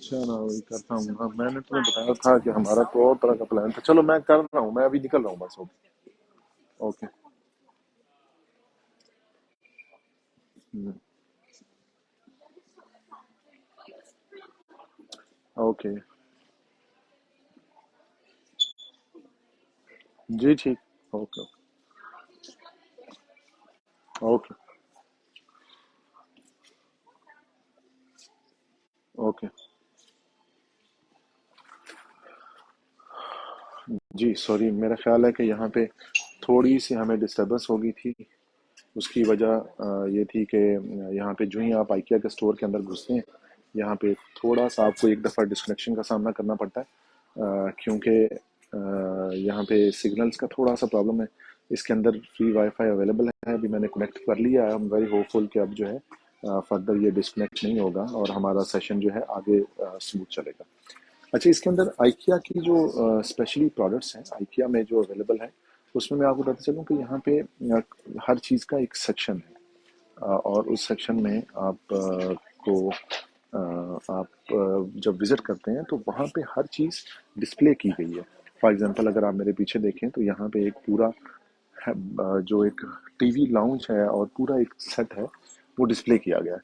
चलो वही करता हूँ। हाँ, मैंने तुम्हें बताया था कि हमारा तो और तरह का प्लान था। चलो मैं कर रहा हूँ, मैं अभी निकल रहा हूँ बस। ओके। ओके। ओके। जी ठीक। ओके। ओके। ओके। जी सॉरी, मेरा ख्याल है कि यहाँ पे थोड़ी सी हमें डिस्टरबेंस हो गई थी। उसकी वजह ये थी कि यहाँ पे जो ही आप आइकिया के स्टोर के अंदर घुसते हैं, यहाँ पे थोड़ा सा आपको एक दफ़ा डिस्कनेक्शन का सामना करना पड़ता है, क्योंकि यहाँ पे सिग्नल्स का थोड़ा सा प्रॉब्लम है। इसके अंदर फ्री वाईफाई अवेलेबल है, अभी मैंने कनेक्ट कर लिया है। आई एम वेरी होपफुल कि अब जो है फर्दर ये डिस्कनेक्ट नहीं होगा और हमारा सेशन जो है आगे स्मूथ चलेगा। अच्छा, इसके अंदर आइकिया की जो स्पेशली प्रोडक्ट्स हैं आइकिया में जो अवेलेबल है, उसमें मैं आपको बताता चलूँ कि यहाँ पे हर चीज़ का एक सेक्शन है। और उस सेक्शन में आप जब विजिट करते हैं तो वहाँ पे हर चीज़ डिस्प्ले की गई है। फॉर एग्जांपल अगर आप मेरे पीछे देखें तो यहाँ पे एक पूरा जो एक टीवी लाउंज है और पूरा एक सेट है, वो डिस्प्ले किया गया है।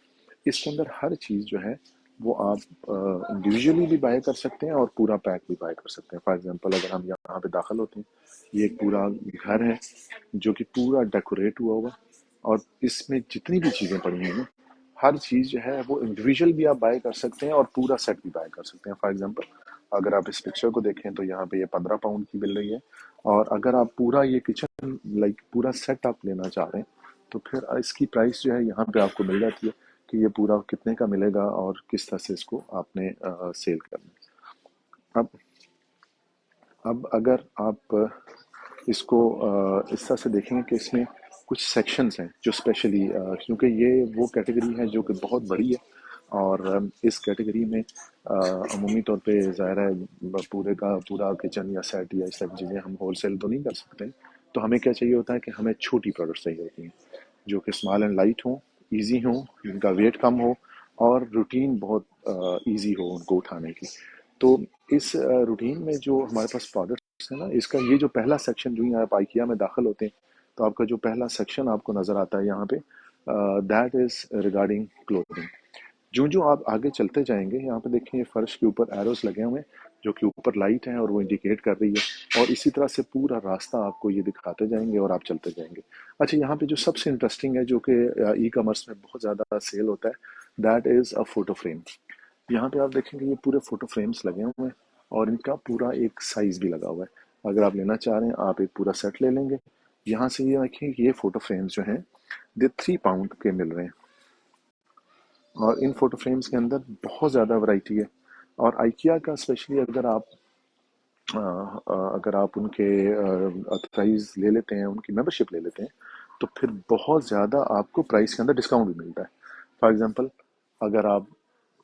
इसके अंदर हर चीज़ जो है वो आप इंडिविजुअली भी बाय कर सकते हैं और पूरा पैक भी बाय कर सकते हैं। फॉर एग्जांपल अगर हम यहाँ पे दाखिल होते हैं, ये एक पूरा घर है जो कि पूरा डेकोरेट हुआ हुआ, और इसमें जितनी भी चीज़ें पड़ी हुई हैं, हर चीज़ जो है वो इंडिविजुअल भी आप बाय कर सकते हैं और पूरा सेट भी बाय कर सकते हैं। फॉर एग्जांपल अगर आप इस पिक्चर को देखें तो यहाँ पे ये 15 पाउंड की मिल रही है, और अगर आप पूरा ये किचन लाइक पूरा सेट आप लेना चाह रहे हैं तो फिर इसकी प्राइस जो है यहाँ पे आपको मिल जाती है कि ये पूरा कितने का मिलेगा और किस तरह से इसको आपने सेल करना है। अब अब अगर आप इसको इस तरह से देखेंगे कि इसमें कुछ सेक्शंस हैं जो स्पेशली, क्योंकि ये वो कैटेगरी है जो कि बहुत बड़ी है, और इस कैटेगरी में अमूमी तौर पे ज़ाहिर है पूरे का पूरा किचन या सेट या इस तरह की चीज़ें हम होलसेल तो नहीं कर सकते। तो हमें क्या चाहिए होता है कि हमें छोटी प्रोडक्ट्स चाहिए होती हैं जो कि स्मॉल एंड लाइट हो, इजी हो, जिनका वेट कम हो और रूटीन बहुत इजी हो उनको उठाने की। तो इस रूटीन में जो हमारे पास प्रोडक्ट्स है ना, इसका ये जो पहला सेक्शन, जो ही आप आइकिया में दाखिल होते हैं तो आपका जो पहला सेक्शन आपको नज़र आता है यहाँ पे, दैट इज़ रिगार्डिंग क्लोथिंग। जो जो आप आगे चलते जाएंगे, यहाँ पे देखें ये फर्श के ऊपर एरोस लगे हुए हैं जो कि ऊपर लाइट है और वो इंडिकेट कर रही है, और इसी तरह से पूरा रास्ता आपको ये दिखाते जाएंगे और आप चलते जाएंगे। अच्छा, यहाँ पे जो सबसे इंटरेस्टिंग है जो कि ई कॉमर्स में बहुत ज़्यादा सेल होता है, that is a photo frame. यहाँ पे आप देखेंगे ये पूरे फोटो फ्रेम्स लगे हुए हैं और इनका पूरा एक साइज भी लगा हुआ है। अगर आप लेना चाह रहे हैं आप एक पूरा सेट ले लेंगे। यहाँ से ये देखें, ये फोटो फ्रेम्स जो हैं ये 3 पाउंड के मिल रहे हैं, और इन फोटो फ्रेम्स के अंदर बहुत ज़्यादा वैरायटी है। और आइकिया का स्पेशली अगर आप उनके अथराइज ले लेते हैं, उनकी मेंबरशिप ले लेते हैं, तो फिर बहुत ज़्यादा आपको प्राइस के अंदर डिस्काउंट भी मिलता है। फॉर एग्जांपल अगर आप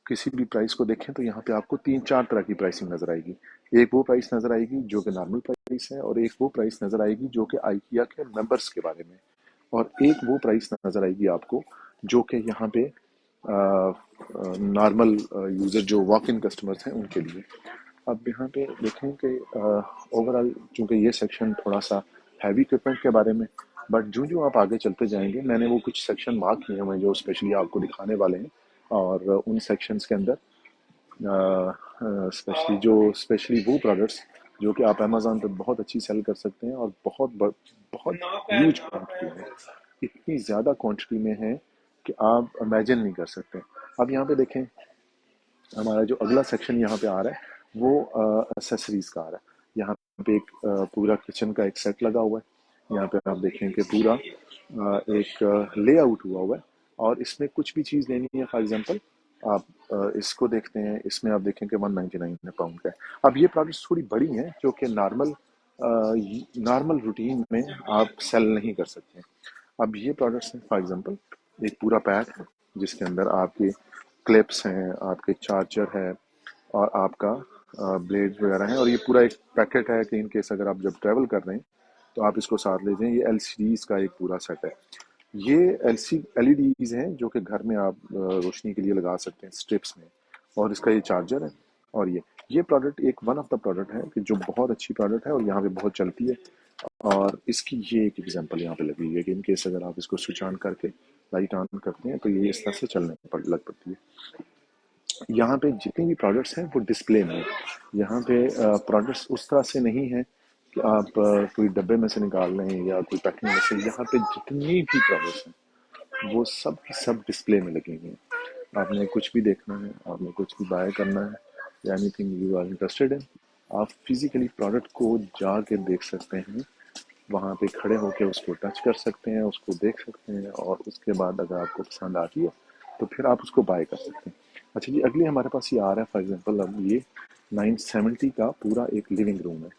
किसी भी प्राइस को देखें तो यहाँ पे आपको 3-4 तरह की प्राइसिंग नजर आएगी। एक वो प्राइस नजर आएगी जो कि नॉर्मल प्राइस है, और एक वो प्राइस नजर आएगी जो कि आइकिया के मेंबर्स के बारे में, और एक वो प्राइस नजर आएगी आपको जो कि यहाँ पे नॉर्मल यूजर जो वॉक इन कस्टमर्स हैं उनके लिए। अब यहाँ पे देखें कि ओवरऑल चूंकि ये सेक्शन थोड़ा सा हैवी इक्विपमेंट के बारे में, बट जो जो आप आगे चलते जाएंगे मैंने वो कुछ सेक्शन मार्क किए हुए हैं जो स्पेशली आपको दिखाने वाले हैं। और उन सेक्शंस के अंदर स्पेशली वो प्रोडक्ट्स जो कि आप अमेजोन पे बहुत अच्छी सेल कर सकते हैं और बहुत ह्यूज क्वांटिटी में, इतनी ज़्यादा क्वांटिटी में है कि आप इमेजिन नहीं कर सकते। अब यहाँ पे देखें, हमारा जो अगला सेक्शन यहाँ पे आ रहा है वो एसेसरीज का आ रहा है। यहाँ पे एक पूरा किचन का एक सेट लगा हुआ है। यहाँ पे आप देखें कि पूरा एक लेआउट हुआ है, और इसमें कुछ भी चीज़ लेनी है, फॉर एग्जांपल आप इसको देखते हैं, इसमें आप देखें कि 199 पाउंड का है। अब ये प्रोडक्ट्स थोड़ी बड़ी हैं जो कि नॉर्मल रूटीन में आप सेल नहीं कर सकते। अब ये प्रोडक्ट्स हैं, फॉर एग्जांपल एक पूरा पैक है जिसके अंदर आपके क्लिप्स हैं, आपके चार्जर है, और आपका ब्लेड वगैरह हैं, और ये पूरा एक पैकेट है कि इन केस अगर आप जब ट्रैवल कर रहे हैं तो आप इसको साथ ले जाएं। ये एलसीडीज का एक पूरा सेट है। ये एलईडीज हैं जो कि घर में आप रोशनी के लिए लगा सकते हैं स्ट्रिप्स में, और इसका ये चार्जर है। और ये प्रोडक्ट एक वन ऑफ द प्रोडक्ट है कि जो बहुत अच्छी प्रोडक्ट है और यहाँ पे बहुत चलती है। और इसकी ये एक एग्जांपल यहाँ पे लगी हुई है कि इन केस अगर आप इसको स्विच ऑन करके लाइट ऑन करते हैं तो ये इस तरह से चलने लग पड़ती है। यहाँ पे जितने भी प्रोडक्ट्स हैं वो डिस्प्ले में है। यहाँ पे प्रोडक्ट्स उस तरह से नहीं है कि आप कोई डब्बे में से निकाल लें या कोई पैकिंग में से। यहाँ पे जितनी भी प्रोडक्ट्स हैं वो सब की सब डिस्प्ले में लगी हुई हैं। आपने कुछ भी देखना है, आपने कुछ भी बाय करना है या anything you are interested in, आप फिजिकली प्रोडक्ट को जाके देख सकते हैं। वहाँ पे खड़े होके उसको टच कर सकते हैं, उसको देख सकते हैं और उसके बाद अगर आपको पसंद आती है तो फिर आप उसको बाय कर सकते हैं। अच्छा जी, अगले हमारे पास ये आ रहा है फॉर एग्जांपल, अब ये 970 का पूरा एक लिविंग रूम है।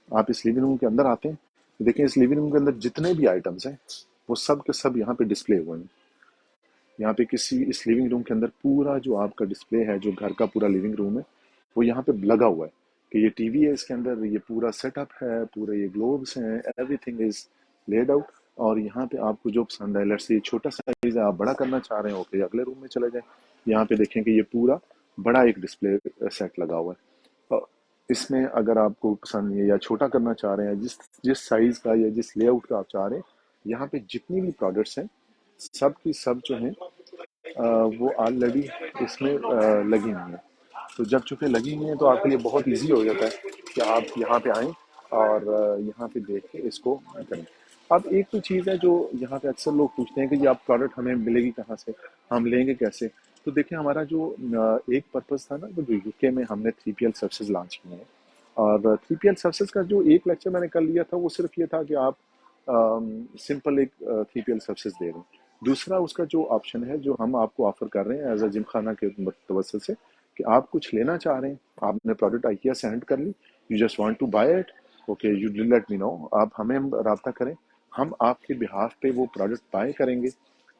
आप इस लिविंग रूम के अंदर आते हैं, देखें इस लिविंग रूम के अंदर जितने भी आइटम्स हैं वो सब के सब यहाँ पे डिस्प्ले हुए हैं। यहाँ पे किसी इस लिविंग रूम के अंदर पूरा जो आपका डिस्प्ले है, जो घर का पूरा लिविंग रूम है, वो यहाँ पे लगा हुआ है कि ये टीवी है, इसके अंदर ये पूरा सेटअप है, पूरे ये ग्लोब्स हैं, एवरीथिंग इज लेड आउट। और यहाँ पे आपको जो पसंद है, लेट्स से ये छोटा साइज है, आप बड़ा करना चाह रहे हैं, ओके अगले रूम में चले जाएं। यहाँ पे देखें कि ये पूरा बड़ा एक डिस्प्ले सेट लगा हुआ है। इसमें अगर आपको पसंद नहीं है या छोटा करना चाह रहे हैं, जिस जिस साइज का या जिस लेआउट का आप चाह रहे हैं, यहाँ पे जितनी भी प्रोडक्ट्स हैं सब की सब जो हैं वो ऑलरेडी इसमें लगी हुई हैं। तो जब चूंकि लगी हुई हैं तो आपके लिए बहुत इजी हो जाता है कि आप यहाँ पे आएँ और यहाँ पे देख के इसको करें। अब एक तो चीज़ है जो यहाँ पे अक्सर लोग पूछते हैं कि ये आप प्रोडक्ट हमें मिलेगी कहाँ से, हम लेंगे कैसे। तो देखिए हमारा जो एक पर्पज़ था ना, जो यूके में हमने 3PL सर्विसेज लॉन्च किए हैं। और 3PL सर्विसेज का जो एक लेक्चर मैंने कर लिया था वो सिर्फ ये था कि आप सिंपल एक 3PL सर्विसेज दे रहे हैं। दूसरा उसका जो ऑप्शन है जो हम आपको ऑफर कर रहे हैं एज अ जिम खाना के तवसल से, कि आप कुछ लेना चाह रहे हैं, आपने प्रोडक्ट आइकिया सेंड कर ली, you just want to buy it, okay you let me know, आप हमें रब्ता करें, हम आपके बिहाफ पे वो प्रोडक्ट बाय करेंगे,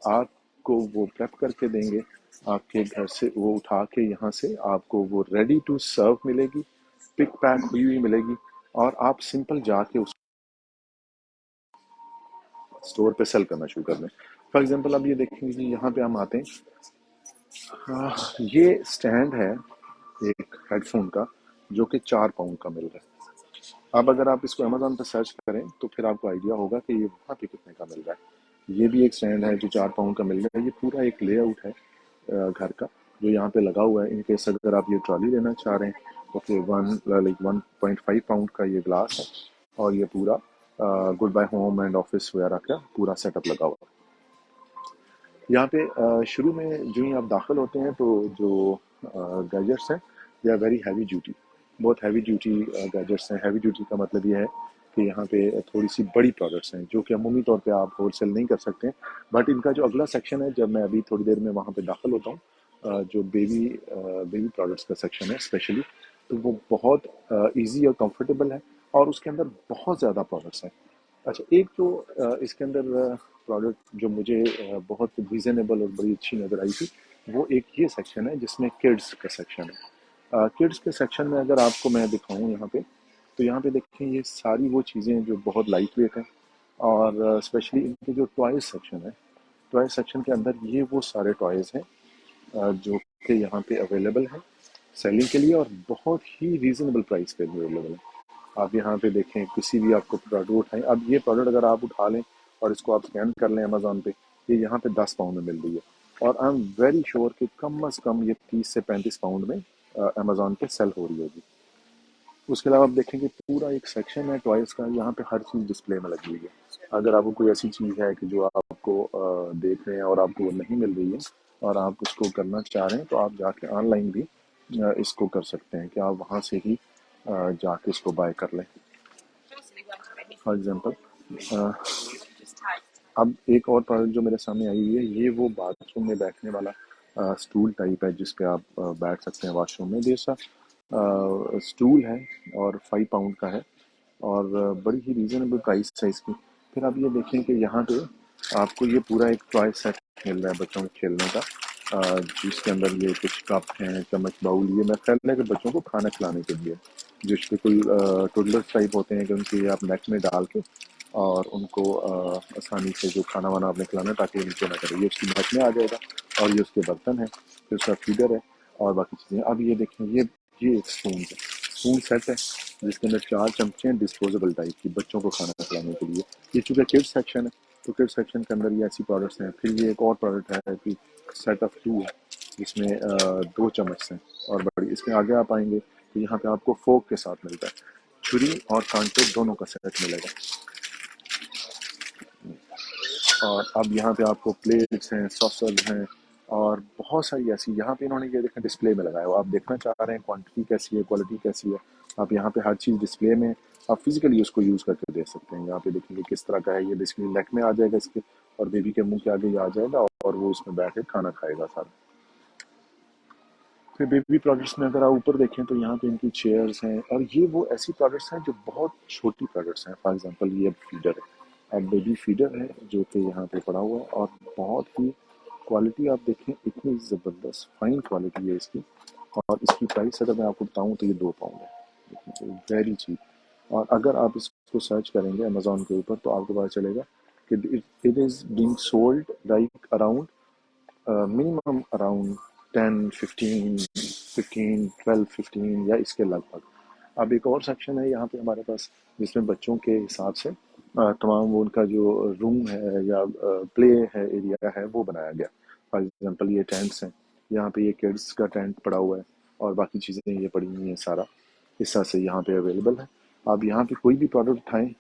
आपको वो प्रेप करके देंगे, आपके घर से वो उठा के यहाँ से आपको वो रेडी टू सर्व मिलेगी, पिक पैक हुई हुई मिलेगी। और आप सिंपल जाके उस स्टोर पे सेल करना शुरू कर दें। फॉर एग्जांपल अब ये देखेंगे कि यहाँ पे हम आते हैं, ये स्टैंड है एक हेडफोन का जो कि 4 पाउंड का मिल रहा है। अब अगर आप इसको अमेजोन पे सर्च करें तो फिर आपको आइडिया होगा कि ये वहाँ पे कितने का मिल रहा है। ये भी एक स्टैंड है जो 4 पाउंड का मिल रहा है। ये पूरा एक लेआउट है घर का जो यहाँ पे लगा हुआ है। इनकेस अगर आप ये ट्रॉली लेना चाह रहे हैं तो फिर 1.5 पाउंड का ये ग्लास है और ये पूरा good buy home and office वगैरह का पूरा सेटअप लगा हुआ है। यहाँ पे शुरू में जो ही आप दाखिल होते हैं तो जो गैजेट्स हैं they are very heavy duty, बहुत हैवी ड्यूटी गैजेट्स हैं। हैवी ड्यूटी का मतलब ये है कि यहाँ पे थोड़ी सी बड़ी प्रोडक्ट्स हैं जो कि अमूमी तौर पे आप होलसेल नहीं कर सकते हैं। बट इनका जो अगला सेक्शन है, जब मैं अभी थोड़ी देर में वहाँ पे दाखिल होता हूँ, जो बेबी प्रोडक्ट्स का सेक्शन है स्पेशली, तो वो बहुत ईजी और कंफर्टेबल है और उसके अंदर बहुत ज़्यादा प्रोडक्ट्स हैं। अच्छा, एक जो इसके अंदर प्रोडक्ट जो मुझे बहुत रीज़नेबल और बड़ी अच्छी नज़र आई थी, वो एक ये सेक्शन है जिसमें किड्स का सेक्शन है। किड्स के सेक्शन में अगर आपको मैं दिखाऊं यहाँ पे, तो यहाँ पे देखें ये सारी वो चीज़ें जो बहुत लाइट वेट हैं और स्पेशली इनके जो टॉयज सेक्शन है, टॉय सेक्शन के अंदर ये वो सारे टॉयज़ हैं जो कि यहाँ पे अवेलेबल हैं सेलिंग के लिए और बहुत ही रीज़नेबल प्राइस पे अवेलेबल है। आप यहाँ पे देखें किसी भी आपको प्रोडक्ट उठाएं, अब ये प्रोडक्ट अगर आप उठा लें और इसको आप स्कैन कर लें अमेजोन पे, ये यहाँ पे 10 पाउंड में मिल रही है और आई एम वेरी श्योर कि कम अज़ कम ये 30 से 35 पाउंड में अमेजोन पे सेल हो रही होगी। उसके अलावा आप देखेंगे पूरा एक सेक्शन है टॉयज़ का, यहाँ पे हर चीज़ डिस्प्ले में लगी हुई है। अगर आपको कोई ऐसी चीज़ है कि जो आपको देख रहे हैं और आपको वो नहीं मिल रही है और आप उसको करना चाह रहे हैं, तो आप जाके ऑनलाइन भी इसको कर सकते हैं कि आप वहाँ से ही जाके इसको बाय कर लें। फॉर एग्जांपल अब एक और प्रोडक्ट जो मेरे सामने आई हुई है, ये वो बाथरूम में बैठने वाला स्टूल टाइप है जिस पे आप बैठ सकते हैं वॉशरूम में। जैसा स्टूल है और 5 पाउंड का है और बड़ी ही रीज़नेबल प्राइस है इसकी। फिर आप ये देखें कि यहाँ पे आपको ये पूरा एक टॉय सेट मिल रहा है बच्चों के खेलने का, जिसके अंदर ये कुछ कप हैं, चम्मच, बाउल, ये मैं ख्याल है कि बच्चों को खाना खिलाने के लिए, जो बिल्कुल टोडलर्स टाइप होते हैं कि उनके आप नेक में डाल के और उनको आसानी से जो खाना वाना आपने खिलाना है ताकि वो नीचे ना करे, ये उसकी महक में आ जाएगा। और ये उसके बर्तन है, फिर उसका फीडर है और बाकी चीज़ें। अब ये देखें, ये एक स्पून है, स्पून सेट है जिसके अंदर 4 चमचे हैं डिस्पोजेबल टाइप की बच्चों को खाना खिलाने के लिए। ये चूँकि किड्स सेक्शन है तो किड्स सेक्शन के अंदर ये ऐसी प्रोडक्ट्स हैं। फिर ये एक और प्रोडक्ट है कि सेट ऑफ 2 है जिसमें 2 चम्मच हैं और बड़ी। इसमें आगे आप आएंगे तो यहाँ पे आपको फोक के साथ मिलता है, छुरी और कांटे दोनों का सेट मिलेगा। और अब यहाँ पे आपको प्लेट्स हैं, सॉसर्स हैं और बहुत सारी ऐसी, यहाँ पे इन्होंने ये देखें डिस्प्ले में लगाया हुआ। आप देखना चाह रहे हैं क्वांटिटी कैसी है, क्वालिटी कैसी है, आप यहाँ पे हर चीज़ डिस्प्ले में आप फिजिकली उसको यूज़ करके देख सकते हैं। यहाँ पे देखेंगे किस तरह का है, ये बेसिकली नेक में आ जाएगा इसके और बेबी के मुंह के आगे ये आ जाएगा और वो इसमें बैठ के खाना खाएगा सारा। फिर बेबी प्रोडक्ट्स में अगर आप ऊपर देखें तो यहाँ पे इनकी चेयर्स हैं और ये वो ऐसी प्रोडक्ट्स हैं जो बहुत छोटी प्रोडक्ट्स हैं। फॉर एग्जांपल ये फीडर है, अब बेबी फीडर है जो कि यहाँ पे पड़ा हुआ है और बहुत ही क्वालिटी आप देखें इतनी ज़बरदस्त फाइन क्वालिटी है इसकी। और इसकी प्राइस अगर मैं आपको बताऊँ तो ये 2 पाउंड है, वेरी चीप। और अगर आप इसको सर्च करेंगे अमेजोन के ऊपर तो आपको पता चलेगा कि it is being sold like around minimum around 10, 15, 15, 12, 15 या इसके लगभग। अब एक और सेक्शन है यहाँ पे हमारे पास जिसमें बच्चों के हिसाब से तमाम वो उनका जो रूम है या प्ले है एरिया है वो बनाया गया। फॉर एग्जांपल ये टेंट्स हैं, यहाँ पे ये किड्स का टेंट पड़ा हुआ है और बाकी चीज़ें ये पड़ी हुई हैं, सारा हिस्सा से यहाँ पे अवेलेबल है। आप यहाँ पे कोई भी प्रोडक्ट उठाएं,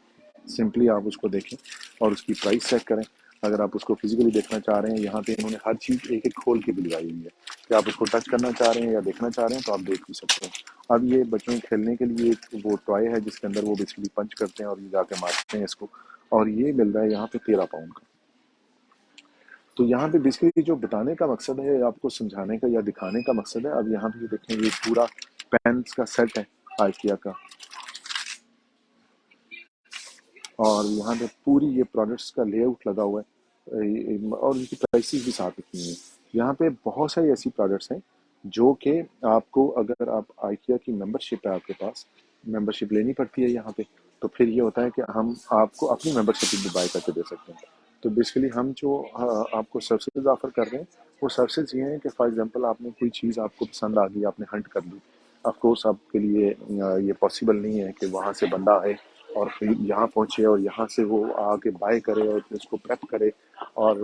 सिंपली आप उसको देखें और उसकी प्राइस चेक करें। अगर आप उसको फिजिकली देखना चाह रहे हैं, यहाँ पे इन्होंने हर चीज़ एक एक खोल के भी लगाई हुई है कि आप उसको टच करना चाह रहे हैं या देखना चाह रहे हैं तो आप देख भी सकते हैं। अब ये बच्चों के खेलने के लिए एक वो टॉय है जिसके अंदर वो बेसिकली पंच करते हैं और ये जाके मारते हैं इसको, और ये मिल रहा है यहाँ पे 13 पाउंड का। तो यहाँ पे बेसिकली जो बताने का मकसद है, आपको समझाने का या दिखाने का मकसद है। अब यहाँ पे देखें ये पूरा पेन्स का सेट है आइकिया का और यहाँ पे पूरी ये प्रोडक्ट्स का लेआउट लगा हुआ है और इनकी प्राइसेस भी साथ लिखी हुई हैं। यहाँ पे बहुत सारी ऐसी प्रोडक्ट्स हैं जो कि आपको, अगर आप आइकिया की मेंबरशिप है आपके पास, मेंबरशिप लेनी पड़ती है यहाँ पे, तो फिर ये होता है कि हम आपको अपनी मेंबरशिप भी बाय करके दे सकते हैं। तो बेसिकली हम जो आपको सर्विसेज ऑफर कर रहे हैं वो सर्विसेज ये हैं कि फॉर एग्जांपल आपने कोई चीज़ आपको पसंद आ गई, आपने हंट कर ली, ऑफ कोर्स आपके लिए ये पॉसिबल नहीं है कि वहाँ से बंदा आए और फिर यहाँ पहुँचे और यहाँ से वो आके बाय करे और फिर उसको प्रेप करे और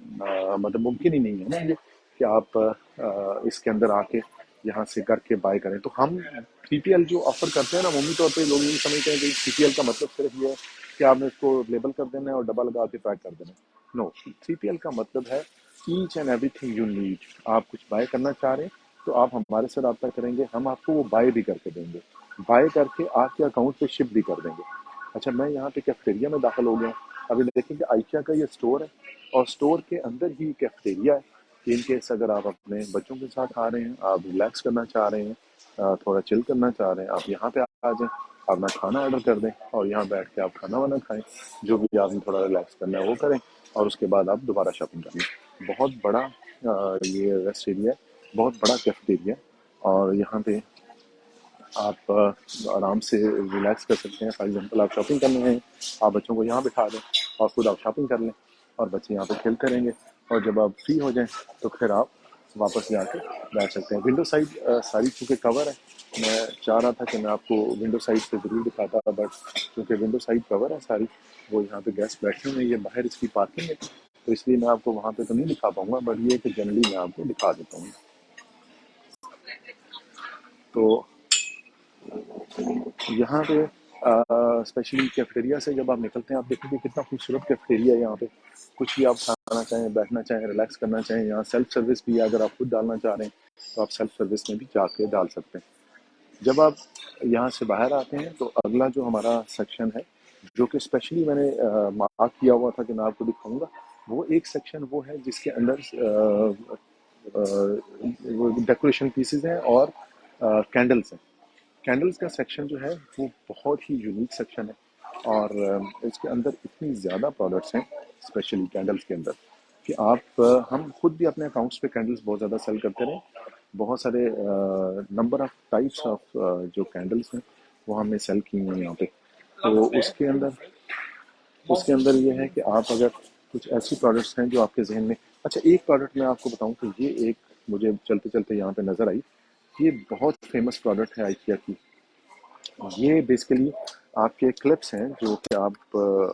मतलब मुमकिन ही नहीं है ना ये कि आप इसके अंदर आके यहाँ से करके बाय करें। तो हम 3PL जो ऑफर करते हैं ना, मम्मी तौर पे लोग यही समझते हैं कि 3PL का मतलब सिर्फ ये है कि आपने इसको लेबल कर देना है और डब्बा लगा के पैक कर देना है। नो, 3PL का मतलब है each and everything you need. आप कुछ बाय करना चाह रहे हैं तो आप हमारे से रब्ता करेंगे, हम आपको वो बाय भी करके देंगे, बाय करके आपके अकाउंट पे शिप भी कर देंगे। अच्छा, मैं यहाँ पे कैफेटेरिया में दाखिल हो गया। अभी देखेंगे आइकिया का ये स्टोर है और स्टोर के अंदर ही कैफेटेरिया है। इन केस अगर आप अपने बच्चों के साथ आ रहे हैं, आप रिलैक्स करना चाह रहे हैं, थोड़ा चिल करना चाह रहे हैं, आप यहाँ पे आ जाएं, अपना खाना ऑर्डर कर दें और यहाँ बैठ के आप खाना वाना खाएं, जो भी आपने थोड़ा रिलैक्स करना है वो करें और उसके बाद आप दोबारा शॉपिंग कर लें। बहुत बड़ा ये रेस्ट एरिया है, बहुत बड़ा कैफेटेरिया और यहाँ पे आप आराम से रिलैक्स कर सकते हैं। फॉर एग्जांपल आप शॉपिंग करने हैं, आप बच्चों को यहाँ बिठा दें और खुद आप शॉपिंग कर लें और बच्चे यहाँ पे खेलते रहेंगे और जब आप फ्री हो जाएं तो फिर आप वापस जाके बैठ सकते हैं। विंडो साइड सारी चूँकि कवर है, मैं चाह रहा था कि मैं आपको विंडो साइड से ज़रूर दिखाता, बट क्योंकि विंडो साइड कवर है सारी, वो यहाँ पे गेस्ट बैठे हुए हैं, ये बाहर इसकी पार्किंग है, तो इसलिए मैं आपको वहाँ पे तो नहीं दिखा पाऊँगा, बट ये कि जनरली मैं आपको दिखा देता हूँ। तो यहाँ पे स्पेशली कैफेटेरिया से जब आप निकलते हैं आप देखेंगे कितना खूबसूरत कैफेटेरिया है। यहाँ पे कुछ भी आप खाना चाहें, बैठना चाहें, रिलैक्स करना चाहें, यहाँ सेल्फ सर्विस भी है। अगर आप खुद डालना चाह रहे हैं तो आप सेल्फ सर्विस में भी जाके डाल सकते हैं। जब आप यहाँ से बाहर आते हैं तो अगला जो हमारा सेक्शन है, जो कि स्पेशली मैंने मार्क किया हुआ था कि मैं आपको दिखाऊंगा, वो एक सेक्शन वो है जिसके अंदर डेकोरेशन पीसेज हैं और कैंडल्स हैं। कैंडल्स का सेक्शन जो है वो बहुत ही यूनिक सेक्शन है और इसके अंदर इतनी ज़्यादा प्रोडक्ट्स हैं स्पेशली कैंडल्स के अंदर कि आप हम खुद भी अपने अकाउंट्स पे कैंडल्स बहुत ज़्यादा सेल करते रहे। बहुत सारे नंबर ऑफ टाइप्स ऑफ जो कैंडल्स हैं वो हमने सेल की हैं यहाँ पे। तो उसके अंदर ये है कि आप अगर कुछ ऐसी प्रोडक्ट्स हैं जो आपके जहन में, अच्छा एक प्रोडक्ट मैं आपको बताऊं तो ये एक मुझे चलते चलते यहाँ पे नज़र आई। ये बहुत फेमस प्रोडक्ट है आइकिया की। ये बेसिकली आपके क्लिप्स हैं जो कि आप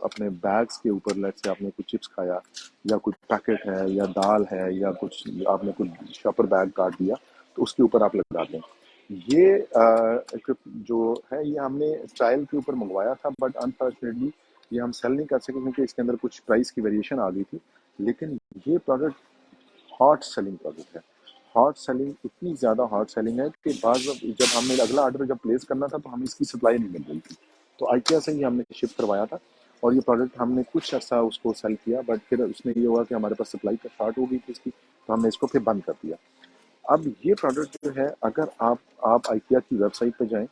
अपने बैग्स के ऊपर, लेट्स से आपने कुछ चिप्स खाया या कुछ पैकेट है या दाल है या कुछ आपने कुछ शॉपर बैग काट दिया तो उसके ऊपर आप लगाते हैं। ये equip जो है ये हमने ट्रायल के ऊपर मंगवाया था, बट अनफॉर्चुनेटली ये हम सेल नहीं कर सके क्योंकि इसके अंदर कुछ प्राइस की वेरिएशन आ गई थी। लेकिन ये प्रोडक्ट हॉट सेलिंग प्रोडक्ट है। हॉट सेलिंग, इतनी ज़्यादा हॉट सेलिंग है कि जब हमने अगला ऑर्डर जब प्लेस करना था तो हमें इसकी सप्लाई नहीं मिल रही थी। तो आइकिया से ही हमने शिप करवाया था और ये प्रोडक्ट हमने कुछ अर्सा उसको सेल किया, बट फिर उसमें ये हुआ कि हमारे पास सप्लाई का शॉर्ट हो गई थी इसकी, तो हमने इसको फिर बंद कर दिया। अब ये प्रोडक्ट जो है, अगर आप आइकिया की वेबसाइट पे जाएं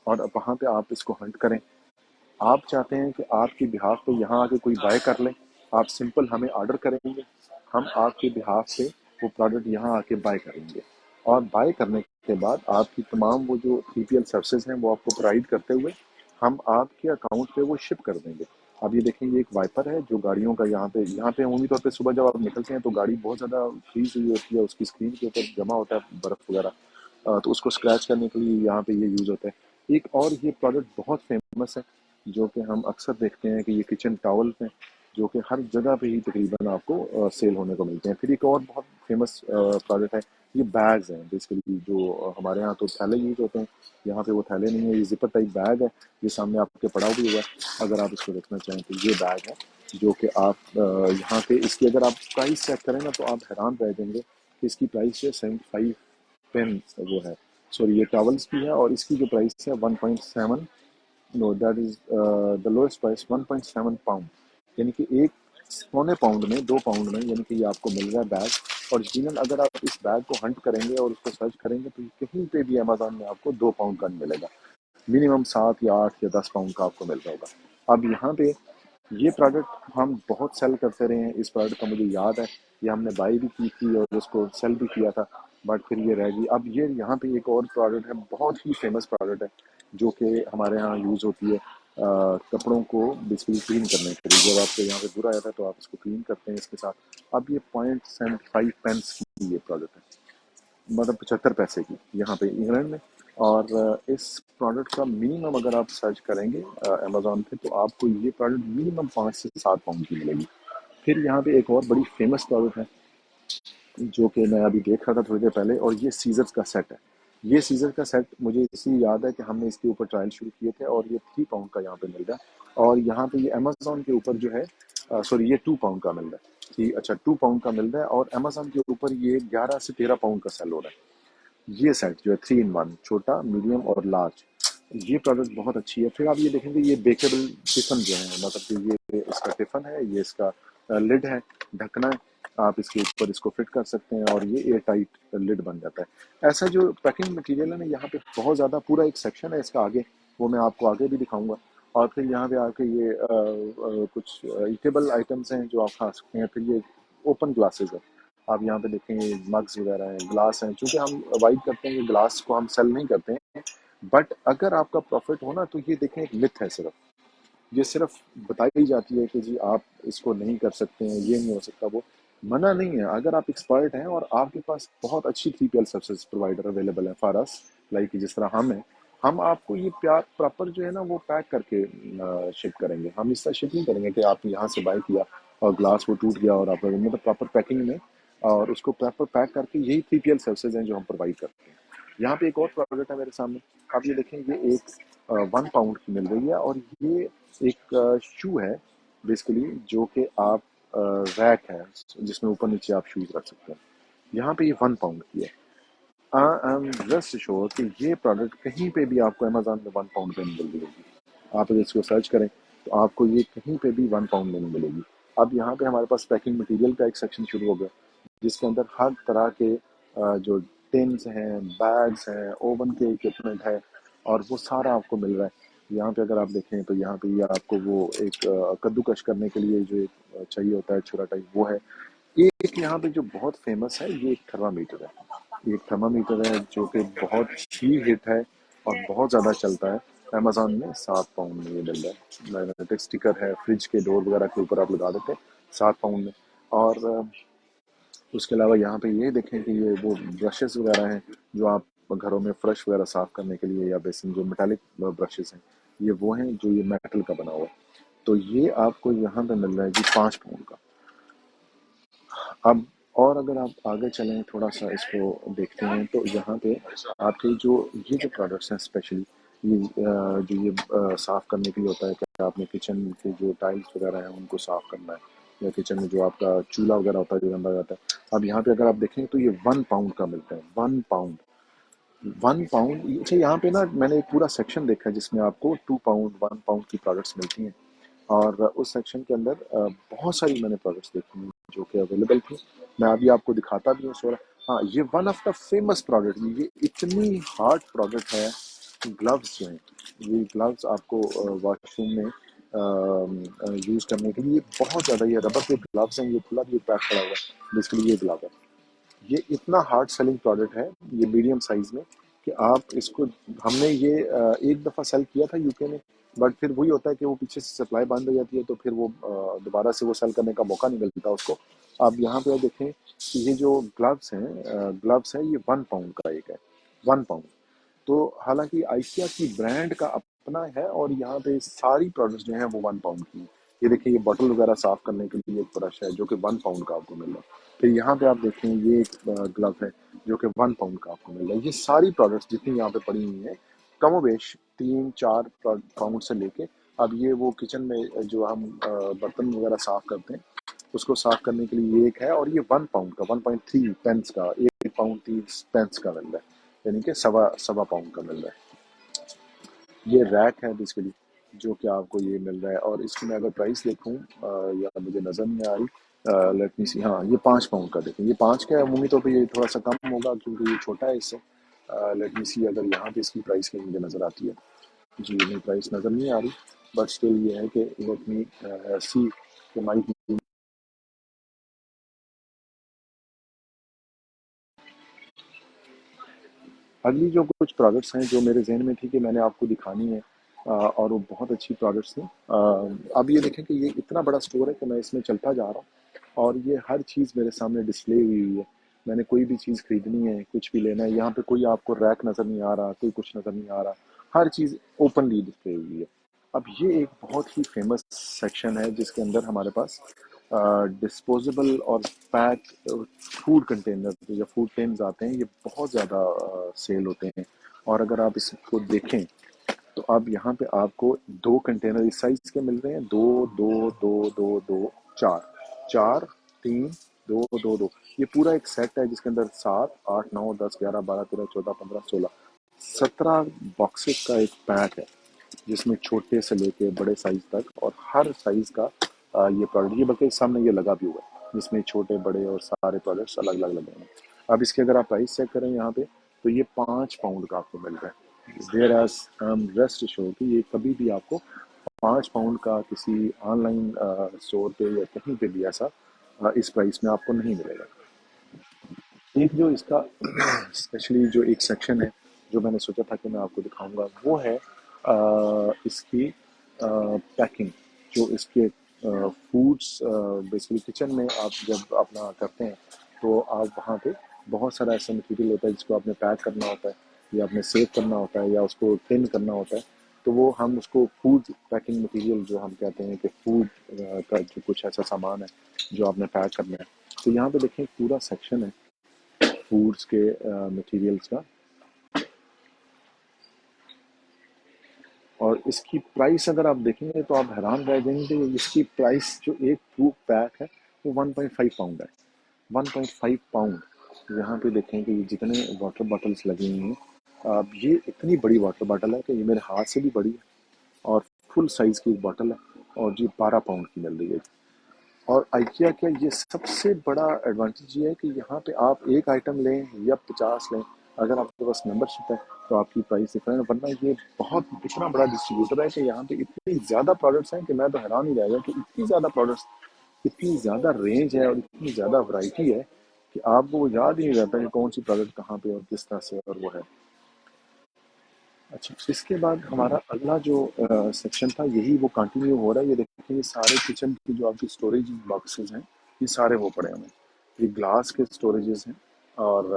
और वहाँ पे आप इसको हंट करें, आप चाहते हैं कि आपके बिहाफ पे यहाँ आके कोई बाय कर ले, आप सिंपल हमें ऑर्डर करेंगे, हम आपके बिहाफ पे वो प्रोडक्ट यहाँ आके बाय करेंगे और बाय करने के बाद आपकी तमाम वो जो 3PL सर्विसेज हैं वो आपको प्रोवाइड करते हुए हम आपके अकाउंट पे वो शिप कर देंगे। अब ये देखें, ये एक वाइपर है जो गाड़ियों का यहाँ पे उम्मीद तौर पे सुबह जब आप निकलते हैं तो गाड़ी बहुत ज़्यादा फ्रीज हुई होती है, उसकी स्क्रीन के ऊपर जमा होता है बर्फ़ वगैरह, तो उसको स्क्रैच करने के लिए यहाँ पे ये यूज़ होता है। एक और ये प्रोडक्ट बहुत फेमस है जो कि हम अक्सर देखते हैं कि ये किचन टॉवल हैं जो कि हर जगह पे ही तकरीबन आपको सेल होने को मिलते हैं। फिर एक और बहुत फेमस प्रोडक्ट है, ये बैग्स हैं बेसिकली, जो हमारे यहाँ तो थैले यूज होते हैं, यहाँ पे वो थैले नहीं है, ये जिपर टाइप बैग है। ये सामने आपके पड़ा भी हुआ है, अगर आप इसको देखना चाहें तो ये बैग है जो कि आप यहाँ पे इसकी अगर आप प्राइस चेक करें ना तो आप हैरान रह जाएंगे कि इसकी प्राइस जो है 75 पेन वो है। सॉरी, ये टॉवल्स की है और इसकी जो प्राइस है 1.7, know that is the lowest price 1.7 pound, यानी कि एक पौने पाउंड में, 2 पाउंड में, यानी कि ये आपको मिल रहा है बैग। और यकीनन अगर आप इस बैग को हंट करेंगे और उसको सर्च करेंगे तो कहीं पे भी अमेजोन में आपको 2 पाउंड का नहीं मिलेगा, मिनिमम 7 या 8 या 10 पाउंड का आपको मिल जाएगा। अब यहाँ पे ये प्रोडक्ट हम बहुत सेल करते रहे हैं, इस प्रोडक्ट का मुझे याद है, ये हमने बाई भी की थी और उसको सेल भी किया था, बट फिर ये रह गई। अब ये यहाँ पे एक और प्रोडक्ट है, बहुत ही फेमस प्रोडक्ट है जो कि हमारे यहाँ यूज़ होती है कपड़ों को बेसिकली क्लीन करने के लिए। जब आपके यहाँ पे बुरा आता है तो आप इसको क्लीन करते हैं इसके साथ। अब ये 0.75 पेंस की ये प्रोडक्ट है, मतलब 75 पैसे की यहाँ पे इंग्लैंड में। और इस प्रोडक्ट का मिनिमम अगर आप सर्च करेंगे अमेजोन पे तो आपको ये प्रोडक्ट मिनिमम 5 से 7 पाउंड की मिलेगी। फिर यहाँ पे एक और बड़ी फेमस प्रोडक्ट है जो कि मैं अभी देख रहा था थोड़ी देर पहले, और ये सीजर्स का सेट है। ये सीजर का सेट मुझे इसी याद है कि हमने इसके ऊपर ट्रायल शुरू किए थे और ये 3 पाउंड का यहाँ पे मिल रहा है। और यहाँ पे ये अमेजोन के ऊपर जो है, सॉरी, ये 2 पाउंड का मिल रहा है। अच्छा, 2 पाउंड का मिल रहा है और अमेजोन के ऊपर ये 11 से 13 पाउंड का सेल हो रहा है। ये सेट जो है 3 इन 1, छोटा, मीडियम और लार्ज, ये प्रोडक्ट बहुत अच्छी है। फिर आप ये देखेंगे ये बेकेबल टिफन जो है, मतलब कि ये इसका टिफन है, ये इसका लिड है, ढकना है, आप इसके ऊपर इसको फिट कर सकते हैं और ये एयर टाइट लिड बन जाता है। ऐसा जो पैकिंग मटेरियल है ना, यहाँ पे बहुत ज़्यादा, पूरा एक सेक्शन है इसका आगे, वो मैं आपको आगे भी दिखाऊंगा। और फिर यहाँ पे आके ये कुछ ईटेबल आइटम्स हैं जो आप खा सकते हैं। फिर ये ओपन ग्लासेस है, आप यहाँ पे देखेंगे मग्स वगैरह हैं, ग्लास हैं। चूंकि हम अवॉइड करते हैं कि ग्लास को हम सेल नहीं करते हैं, बट अगर आपका प्रॉफिट हो ना तो ये देखें, एक मिथ है सिर्फ, ये सिर्फ बताई जाती है कि जी आप इसको नहीं कर सकते हैं, ये नहीं हो सकता, वो मना नहीं है। अगर आप एक्सपर्ट हैं और आपके पास बहुत अच्छी 3PL सर्विस प्रोवाइडर अवेलेबल है फॉर अस, लाइक जिस तरह हम हैं, हम आपको ये प्यार प्रॉपर जो है ना वो पैक करके शिप करेंगे। हम इस तरह शिप नहीं करेंगे कि आप यहाँ से बाय किया और ग्लास वो टूट गया और आप, मतलब प्रॉपर पैकिंग में और उसको प्रॉपर पैक करके, यही 3PL सर्विसेज हैं जो हम प्रोवाइड करते हैं। यहाँ पे एक और प्रोडक्ट है मेरे सामने, आप ये देखें, ये एक 1 पाउंड की मिल रही है और ये एक शू है बेसिकली, जो कि आप रैक है जिसमें ऊपर नीचे आप शूज रख सकते हैं। यहाँ पे ये 1 पाउंड की है। आई एम जस्ट श्योर कि ये प्रोडक्ट कहीं पे भी आपको अमेजोन में 1 पाउंड में नहीं मिल रही होगी। आप अगर इसको सर्च करें तो आपको ये कहीं पे भी 1 पाउंड में नहीं मिलेगी। अब यहाँ पे हमारे पास पैकिंग मटेरियल का एक सेक्शन शुरू हो गया जिसके अंदर हर तरह के जो टिन्स हैं, बैग्स हैं, ओवन के इक्विपमेंट है और वो सारा आपको मिल रहा है। यहाँ पे अगर आप देखें तो यहाँ पे ये आपको वो एक कद्दूकश करने के लिए जो एक चाहिए होता है छोटा टाइप, वो है। एक यहाँ पे जो बहुत फेमस है, ये एक थर्मामीटर है। ये एक थर्मामीटर है जो कि बहुत ही हिट है और बहुत ज़्यादा चलता है। अमेजोन में 7 पाउंड में ये मिल रहा है। मैग्नेटिक स्टिकर है, फ्रिज के डोर वगैरह के ऊपर आप लगा देते हैं, 7 पाउंड में। और उसके अलावा यहाँ पे ये देखें कि ये वो ब्रशेस वगैरह हैं जो आप घरों में फ्रेश वगैरह साफ करने के लिए, या बेसिन जो मेटालिक ब्रशेस हैं, ये वो हैं जो ये मेटल का बना हुआ है। तो ये आपको यहाँ पे मिल रहा है जी 5 पाउंड का। अब और अगर आप आगे चलें थोड़ा सा इसको देखते हैं तो यहाँ पे आपके जो ये जो प्रोडक्ट्स हैं स्पेशली ये जो ये साफ़ करने के लिए होता है कि आपने किचन के जो टाइल्स वगैरह हैं उनको साफ़ करना है, या किचन में जो आपका चूल्हा वगैरह होता है जो गंदा जाता है। अब यहाँ पे अगर आप देखें तो ये 1 पाउंड का मिलता है, 1 पाउंड। 1 पाउंड। अच्छा, यहाँ पे ना मैंने एक पूरा सेक्शन देखा है जिसमें आपको 2 पाउंड 1 पाउंड की प्रोडक्ट्स मिलती हैं, और उस सेक्शन के अंदर बहुत सारी मैंने प्रोडक्ट्स देखी हैं जो कि अवेलेबल थी। मैं अभी आपको दिखाता भी हूँ सोरा। हाँ, ये one of the famous product, ये इतनी हार्ड प्रोडक्ट है। ग्लव्स जो हैं, ये ग्लव्स आपको वॉशरूम में यूज़ करने के लिए बहुत ज़्यादा, ये रबर के ग्लव्स हैं, ये खुला भी पैक पड़ा हुआ है बेसिकली ये ग्लव है। ये इतना हार्ड सेलिंग प्रोडक्ट है, ये मीडियम साइज में, कि आप इसको, हमने ये एक दफ़ा सेल किया था यूके में, बट फिर वही होता है कि वो पीछे से सप्लाई बंद हो जाती है, तो फिर वो दोबारा से वो सेल करने का मौका नहीं मिलता उसको। आप यहाँ पे देखें कि ये जो ग्लव्स हैं ये 1 पाउंड का एक है, 1 पाउंड। तो हालांकि आइकिया की ब्रांड का अपना है, और यहाँ पे सारी प्रोडक्ट्स जो हैं वो 1 पाउंड की हैं। ये देखिए, ये बॉटल वगैरह साफ करने के लिए एक ब्रश है जो कि 1 पाउंड का आपको मिल रहा है। फिर यहाँ पे आप देखें ये एक ग्लव है जो कि 1 पाउंड का आपको मिल रहा है। ये सारी प्रोडक्ट्स जितनी यहाँ पे पड़ी हुई हैं कमोबेश 3-4 पाउंड से लेके, अब ये वो किचन में जो हम बर्तन वगैरह साफ करते हैं उसको साफ करने के लिए ये एक है, और ये 1 पाउंड का 1.3 पेंस का, 1 पाउंड 30 पेंस का मिल रहा है, यानी कि सवा सवा पाउंड का मिल रहा है। ये रैक है बेसिकली जो कि आपको ये मिल रहा है, और इसकी मैं अगर प्राइस देखूं या मुझे नज़र नहीं आ रही, लेट मी सी, हाँ ये 5 पाउंड का देखें, ये 5 का है। उम्मीद तौर पे ये थोड़ा सा कम होगा क्योंकि ये छोटा है इससे। लेट मी सी अगर यहाँ पे इसकी प्राइस कहीं मुझे नज़र आती है। जी नहीं, प्राइस नज़र नहीं आ रही, बट स्टिल ये है कि लेट मी सी कि माइक। अगली जो कुछ प्रोडक्ट्स हैं जो मेरे जहन में थी कि मैंने आपको दिखानी है, और वो बहुत अच्छी प्रोडक्ट्स थी। अब ये देखें कि ये इतना बड़ा स्टोर है कि मैं इसमें चलता जा रहा हूँ, और ये हर चीज़ मेरे सामने डिस्प्ले हुई हुई है। मैंने कोई भी चीज़ खरीदनी है, कुछ भी लेना है, यहाँ पे कोई आपको रैक नज़र नहीं आ रहा, कोई कुछ नज़र नहीं आ रहा, हर चीज़ ओपनली डिस्प्ले हुई है। अब ये एक बहुत ही फेमस सेक्शन है जिसके अंदर हमारे पास डिस्पोजेबल और पैक फूड कंटेनर या फूड टिन्स आते हैं, ये बहुत ज़्यादा सेल होते हैं। और अगर आप इसको देखें तो अब यहाँ पे आपको 2 कंटेनर इस साइज के मिल रहे हैं, दो दो दो दो दो, चार, चार, तीन, दो दो दो, ये पूरा एक सेट है जिसके अंदर 7, 8, 9, 10, 11, 12, 13, 14, 15, 16, 17 बॉक्सेस का एक पैक है, जिसमें छोटे से लेके बड़े साइज तक, और हर साइज का ये प्रोडक्ट, ये बल्कि सामने ये लगा भी हुआ है जिसमें छोटे बड़े और सारे प्रोडक्ट्स अलग अलग लगे हुए हैं। अब इसके अगर आप प्राइस चेक करें यहाँ पे, तो ये 5 पाउंड का आपको मिल रहा है। देर एज रेस्ट शो कि ये कभी भी आपको 5 पाउंड का किसी ऑनलाइन स्टोर पे या कहीं पे भी ऐसा इस प्राइस में आपको नहीं मिलेगा। एक जो इसका स्पेशली जो एक सेक्शन है जो मैंने सोचा था कि मैं आपको दिखाऊंगा, वो है इसकी पैकिंग, जो इसके फूड्स बेसिकली किचन में आप जब अपना करते हैं तो आप वहाँ पे बहुत सारा ऐसा मटेरियल होता है जिसको आपने पैक करना होता है, या आपने सेव करना होता है, या उसको टिन करना होता है। तो वो हम उसको फूड पैकिंग मटेरियल जो हम कहते हैं कि फूड का जो कुछ ऐसा सामान है जो आपने पैक करना है, तो यहाँ पे देखें पूरा सेक्शन है फूड्स के मटेरियल्स का। और इसकी प्राइस अगर आप देखेंगे तो आप हैरान रह जाएंगे कि इसकी प्राइस जो एक फूड पैक है वो 1.5 पाउंड है, 1.5 पाउंड। यहाँ पे देखें कि ये जितने वाटर बॉटल्स लगी हुई हैं, अब ये इतनी बड़ी वाटर बॉटल है कि ये मेरे हाथ से भी बड़ी है, और फुल साइज की एक बॉटल है, और ये 12 पाउंड की मिल रही है। और IKEA का ये सबसे बड़ा एडवांटेज ये है कि यहाँ पे आप एक आइटम लें या 50 लें, अगर आपके पास मेंबरशिप है तो आपकी प्राइस डिफरेंट, वरना ये बहुत इतना बड़ा डिस्ट्रीब्यूटर है कि यहाँ पे इतनी ज़्यादा प्रोडक्ट्स हैं कि मैं तो हैरान ही रह गया कि इतनी ज़्यादा प्रोडक्ट्स, इतनी ज़्यादा रेंज है और इतनी ज़्यादा वैरायटी है कि आपको वो याद ही नहीं रहता कि कौन सी प्रोडक्ट कहाँ पे और किस तरह से और वो है। अच्छा, इसके बाद हमारा अगला जो सेक्शन था यही वो कंटिन्यू हो रहा है। ये देखिए, ये सारे किचन की जो आपकी स्टोरेज बॉक्सेस हैं ये सारे वो पड़े हुए हैं। ये ग्लास के स्टोरेजेस हैं, और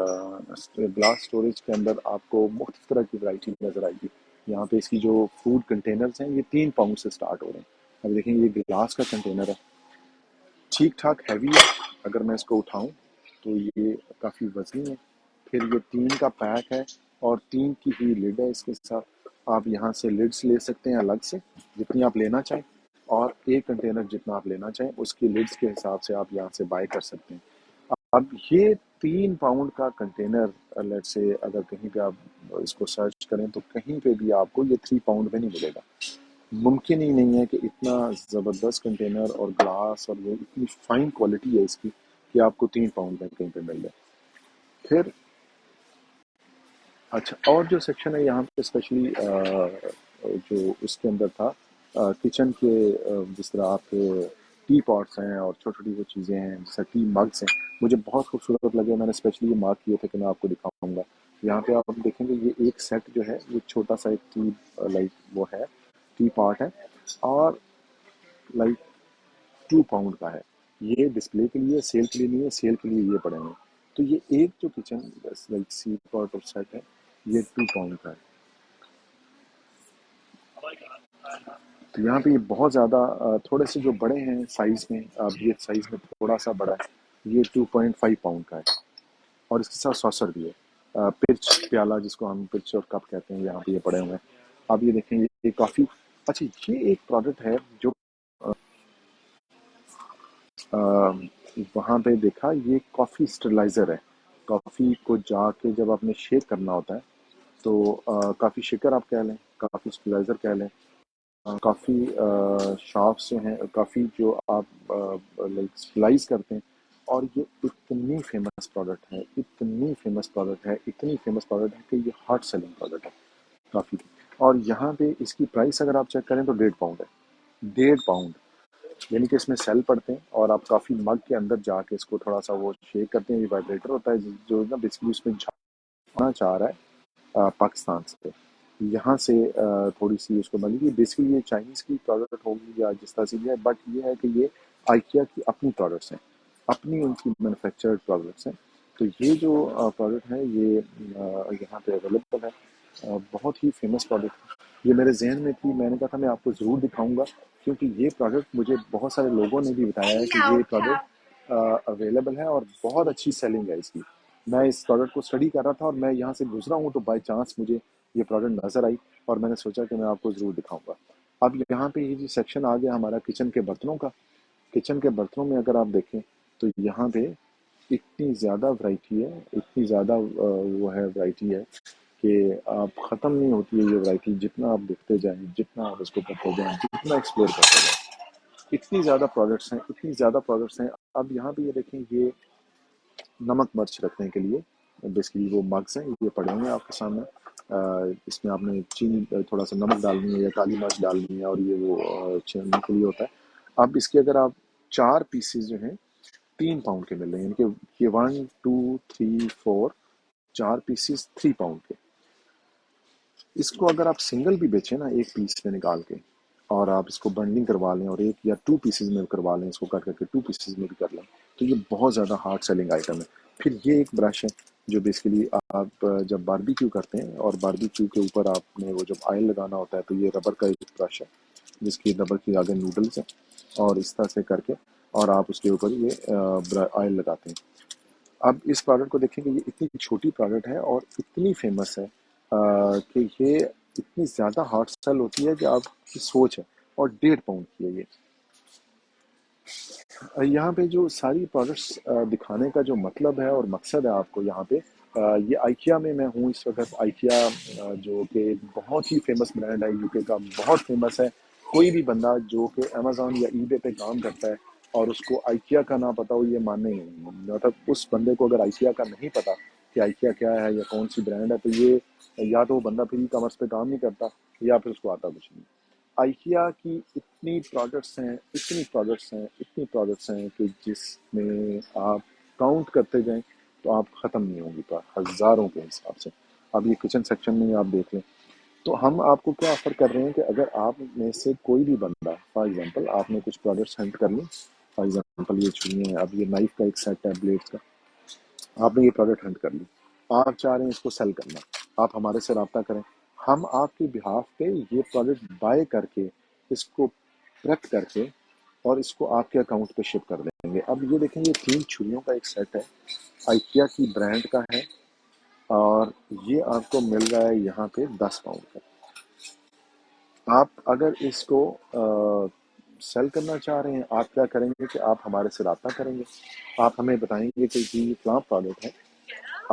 ग्लास स्टोरेज के अंदर आपको मुख्तलिफ तरह की वैरायटी नज़र आएगी। यहाँ पे इसकी जो फूड कंटेनर्स हैं ये 3 पाउंड से स्टार्ट हो रहे हैं। अब देखें, ये ग्लास का कंटेनर है, ठीक ठाक हैवी है। अगर मैं इसको उठाऊं तो ये काफ़ी वजनी है। फिर ये 3 का पैक है, और 3 की ही लिड है इसके साथ। आप यहाँ से लिड्स ले सकते हैं अलग से, जितनी आप लेना चाहें, और एक कंटेनर जितना आप लेना चाहें उसकी लिड्स के हिसाब से आप यहाँ से बाय कर सकते हैं। अब ये 3 पाउंड का कंटेनर, लेट से अगर कहीं पे आप इसको सर्च करें तो कहीं पे भी आपको ये 3 पाउंड में नहीं मिलेगा। मुमकिन ही नहीं है कि इतना ज़बरदस्त कंटेनर और ग्लास और ये इतनी फाइन क्वालिटी है इसकी कि आपको 3 पाउंड में कहीं पे मिल जाए। फिर अच्छा, और जो सेक्शन है यहाँ पे स्पेशली जो उसके अंदर था किचन के, जिस तरह आपके टी पॉट्स हैं और छोटी छोटी वो चीज़ें हैं, जैसे टी मग्स हैं, मुझे बहुत खूबसूरत लगे। मैंने स्पेशली ये मार्क किए थे कि मैं आपको दिखाऊंगा। यहाँ पे आप देखेंगे ये एक सेट जो है ये छोटा सा एक टी, लाइक वो है, टी पॉट है, और लाइक 2 पाउंड का है। ये डिस्प्ले के लिए, सेल के लिए नहीं है, सेल के लिए ये पड़े हैं। तो ये एक जो किचन लाइक सी पॉट और सेट है ये 2 पाउंड का है। तो यहाँ पे ये बहुत ज़्यादा थोड़े से जो बड़े हैं साइज़ में, अब ये साइज़ में थोड़ा सा बड़ा है, ये 2.5 पाउंड का है, और इसके साथ सॉसर भी है। पिर्च प्याला जिसको हम पिर्च और कप कहते हैं, यहाँ पे ये पड़े हुए हैं। अब ये देखें, ये काफ़ी अच्छा, ये एक प्रोडक्ट है जो अ, वहाँ पे देखा, ये कॉफ़ी स्टरलाइज़र है। कॉफ़ी को जाके जब आपने शेक करना होता है तो कॉफ़ी शेकर आप कह लें, कॉफ़ी स्टरलाइज़र कह लें, काफ़ी शॉप्स जो हैं, काफ़ी जो आप लाइक स्प्लाइस करते हैं, और ये इतनी फेमस प्रोडक्ट है, इतनी फेमस प्रोडक्ट है, इतनी फेमस प्रोडक्ट है कि ये हॉट सेलिंग प्रोडक्ट है काफ़ी। और यहाँ पे इसकी प्राइस अगर आप चेक करें तो 1.5 पाउंड है, 1.5 पाउंड। यानी कि इसमें सेल पड़ते हैं, और आप काफ़ी मग के अंदर जाके इसको थोड़ा सा वो शेक करते हैं। ये वाइब्रेटर होता है जो ना बेसिकली उसमें झाड़ना चाह रहा है पाकिस्तान से, यहाँ से थोड़ी सी उसको बनेगी। बेसिकली ये चाइनीज़ की प्रोडक्ट होगी या जिस तरह से भी है, बट ये है कि ये आइकिया की अपनी प्रोडक्ट्स हैं, अपनी उनकी मैन्युफैक्चर्ड प्रोडक्ट्स हैं। तो ये जो प्रोडक्ट है ये यहाँ पे अवेलेबल है, बहुत ही फेमस प्रोडक्ट है। ये मेरे जहन में थी, मैंने कहा था मैं आपको ज़रूर दिखाऊंगा, क्योंकि ये प्रोडक्ट मुझे बहुत सारे लोगों ने भी बताया है कि ये प्रोडक्ट अवेलेबल है और बहुत अच्छी सेलिंग है इसकी। मैं इस प्रोडक्ट को स्टडी कर रहा था और मैं यहाँ से गुजरा हूँ तो बाय चांस मुझे ये प्रोडक्ट नज़र आई, और मैंने सोचा कि मैं आपको ज़रूर दिखाऊंगा। अब यहाँ पे ये जो सेक्शन आ गया हमारा किचन के बर्तनों का। किचन के बर्तनों में अगर आप देखें तो यहाँ पे इतनी ज़्यादा वैरायटी है, इतनी ज़्यादा वो है वैरायटी है कि आप ख़त्म नहीं होती है ये वैरायटी। जितना आप देखते जाएं, जितना आप इसको करते जाएं, जितना एक्सप्लोर करते जाएं, इतनी ज़्यादा प्रोडक्ट्स हैं, इतनी ज़्यादा प्रोडक्ट्स हैं। अब यहाँ पे ये देखें, ये नमक मिर्च रखने के लिए बेसिकली वो मग्स हैं, ये पड़े हुए हैं आपके सामने। इसमें आपने चीनी, थोड़ा सा नमक डालनी है या काली मिर्च डालनी है, और ये वो चीनी के लिए होता है। अब इसके अगर आप 4 पीसेज जो हैं 3 पाउंड के मिल रहे हैं, यानी कि ये 1 2 3 4 4 पीसेज 3 पाउंड के। इसको अगर आप सिंगल भी बेचें ना, एक पीस में निकाल के, और आप इसको बंडलिंग करवा लें और 1 या 2 पीसेज में करवा लें, इसको कर करके 2 पीसेज में भी कर लें, तो ये बहुत ज़्यादा हार्ड सेलिंग आइटम है। फिर ये एक ब्रश है जो बेसिकली आप जब बारबेक्यू करते हैं और बारबेक्यू के ऊपर आपने वो जब ऑयल लगाना होता है, तो ये रबर का एक ब्रश है जिसकी रबर की आगे नूडल्स है, और इस तरह से करके और आप उसके ऊपर ये ऑयल लगाते हैं। अब इस प्रोडक्ट को देखेंगे, ये इतनी छोटी प्रोडक्ट है और इतनी फेमस है कि ये इतनी ज़्यादा हॉट सेल होती है कि आपकी सोच है, और 1.5 पाउंड की है ये। यहाँ पे जो सारी प्रोडक्ट्स दिखाने का जो मतलब है और मकसद है आपको यहाँ पे, ये आइकिया में मैं हूँ इस वक्त। आइकिया जो कि एक बहुत ही फेमस ब्रांड है, यूके का बहुत फेमस है। कोई भी बंदा जो कि अमेजोन या ईबे पे काम करता है और उसको आइकिया का ना पता हो, ये मानने ही नहीं है। मतलब उस बंदे को अगर आइकिया का नहीं पता कि आइकिया क्या है या कौन सी ब्रांड है, तो ये या तो वो बंदा फिर ई कॉमर्स पे काम नहीं करता, या फिर उसको आता कुछ नहीं। आइकिया की इतनी प्रोडक्ट्स हैं, इतनी प्रोडक्ट्स हैं, इतनी प्रोडक्ट्स हैं कि जिसमें आप काउंट करते जाएं तो आप ख़त्म नहीं होंगी, पर हज़ारों के हिसाब से। अब ये किचन सेक्शन में आप देख लें, तो हम आपको क्या ऑफर कर रहे हैं कि अगर आप में से कोई भी बंदा, फॉर एग्जांपल आपने कुछ प्रोडक्ट्स हंट कर ली, फॉर एग्जाम्पल ये छुरी है, अब ये नाइफ का एक सेट है ब्लेड्स का, आपने ये प्रोडक्ट हंट कर ली, आप चाह रहे हैं इसको सेल करना, आप हमारे से रब्ता करें, हम आपके बिहाफ पे ये प्रोडक्ट बाय करके इसको प्रेप करके और इसको आपके अकाउंट पे शिप कर देंगे। अब ये देखें, ये 3 छुरियों का एक सेट है, आइकिया की ब्रांड का है, और ये आपको मिल रहा है यहाँ पे 10 पाउंड का। आप अगर इसको सेल करना चाह रहे हैं, आप क्या करेंगे कि आप हमारे से रब्ता करेंगे, आप हमें बताएंगे कि ये फलां प्रोडक्ट है,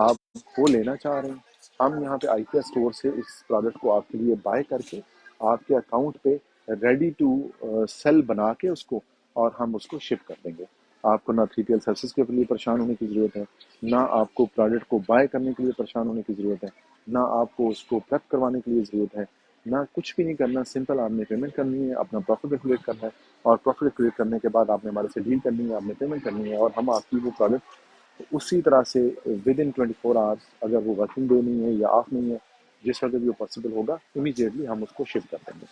आप वो लेना चाह रहे हैं, हम यहाँ पे आइकिया स्टोर से इस प्रोडक्ट को आपके लिए बाय करके आपके अकाउंट पे रेडी टू सेल बना के उसको, और हम उसको शिप कर देंगे। आपको ना 3PL सर्विसेज के लिए परेशान होने की ज़रूरत है, ना आपको प्रोडक्ट को बाय करने के लिए परेशान होने की ज़रूरत है, ना आपको उसको प्रेप करवाने के लिए ज़रूरत है, ना कुछ भी नहीं करना। सिंपल आपने पेमेंट करनी है, अपना प्रॉफिट एक्टिवेट करना है, और प्रॉफिट एक्टिवेट करने के बाद आपने हमारे से डील करनी है, आपने पेमेंट करनी है, और हम आपकी वो प्रोडक्ट उसी तरह से विद इन 24 आवर्स, अगर वो वर्किंग डे नहीं है या ऑफ नहीं है, जिस वक्त भी वो पॉसिबल होगा, इमीडिएटली हम उसको शिफ्ट कर देंगे।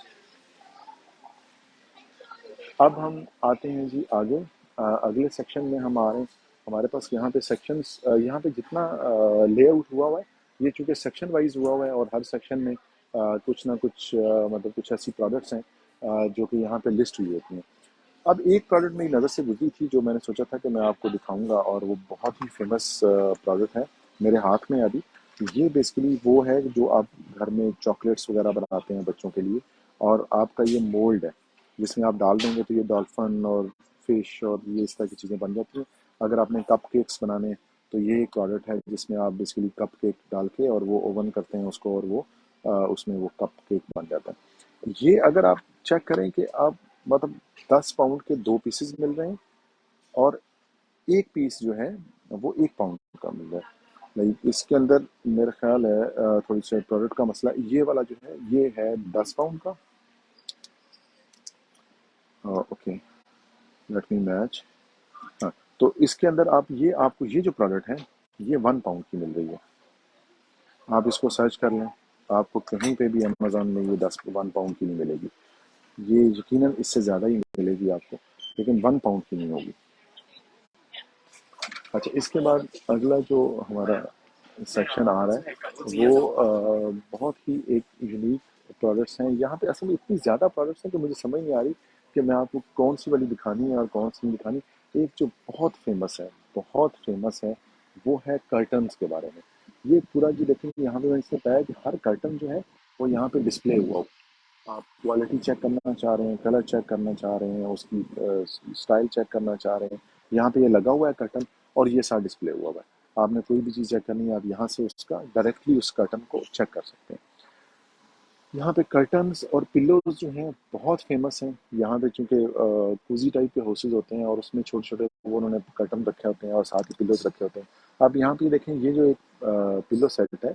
अब हम आते हैं जी आगे, अगले सेक्शन में हम आ रहे हैं। हमारे पास यहाँ पे सेक्शंस, यहाँ पे जितना लेआउट हुआ हुआ है, ये चूंकि सेक्शन वाइज हुआ हुआ है, और हर सेक्शन में कुछ ना कुछ मतलब कुछ ऐसी प्रोडक्ट्स हैं जो कि यहाँ पे लिस्ट हुई होती हैं। अब एक प्रोडक्ट मेरी नज़र से गुजरी थी जो मैंने सोचा था कि मैं आपको दिखाऊंगा, और वो बहुत ही फेमस प्रोडक्ट है मेरे हाथ में अभी। ये बेसिकली वो है जो आप घर में चॉकलेट्स वगैरह बनाते हैं बच्चों के लिए, और आपका ये मोल्ड है जिसमें आप डाल देंगे तो ये डॉल्फिन और फिश और ये इस तरह की चीज़ें बन जाती हैं। अगर आपने कप केक्स बनाने हैं तो ये एक प्रोडक्ट है जिसमें आप बेसिकली कप केक डाल के और वो ओवन करते हैं उसको, और वो उसमें वो कप केक बन जाता है। ये अगर आप चेक करें कि आप मतलब 10 पाउंड के 2 पीसेस मिल रहे हैं, और एक पीस जो है वो 1 पाउंड का मिल रहा है। लाइक इसके अंदर मेरा ख्याल है थोड़ी सी प्रोडक्ट का मसला, ये वाला जो है ये है 10 पाउंड का। Okay, let me match. हाँ, तो इसके अंदर आप ये आपको ये जो प्रोडक्ट है ये 1 पाउंड की मिल रही है। आप इसको सर्च कर लें, आपको कहीं पे भी अमेजोन में ये 1 पाउंड की नहीं मिलेगी। ये यकीनन इससे ज़्यादा ही मिलेगी आपको, लेकिन 1 पाउंड की नहीं होगी। अच्छा, इसके बाद अगला जो हमारा सेक्शन आ रहा है वो बहुत ही एक यूनिक प्रोडक्ट्स हैं। यहाँ पे असल में इतनी ज़्यादा प्रोडक्ट्स हैं कि मुझे समझ नहीं आ रही कि मैं आपको कौन सी वाली दिखानी है और कौन सी नहीं दिखानी। एक जो बहुत फेमस है, बहुत फेमस है, वो है कर्टन्स के बारे में। ये पूरा जो देखेंगे यहाँ पे मैंने इससे बताया कि हर कर्टन जो है वो यहाँ पे डिस्प्ले हुआ हो। आप क्वालिटी चेक करना चाह रहे हैं, कलर चेक करना चाह रहे हैं, उसकी स्टाइल चेक करना चाह रहे हैं, यहाँ पे ये लगा हुआ है कर्टन, और ये सारा डिस्प्ले हुआ हुआ है। आपने कोई भी चीज़ चेक करनी है, आप यहाँ से उसका डायरेक्टली उस कर्टन को चेक कर सकते हैं। यहाँ पे कर्टन्स और पिल्लोज जो हैं बहुत फेमस हैं। यहाँ पे चूंकि कोजी टाइप के हाउसेज होते हैं और उसमें छोटे छोटे वो उन्होंने कर्टन रखे होते हैं और साथ ही पिल्लोज रखे होते हैं। आप यहाँ पे देखें, ये जो एक पिल्लो सेट है,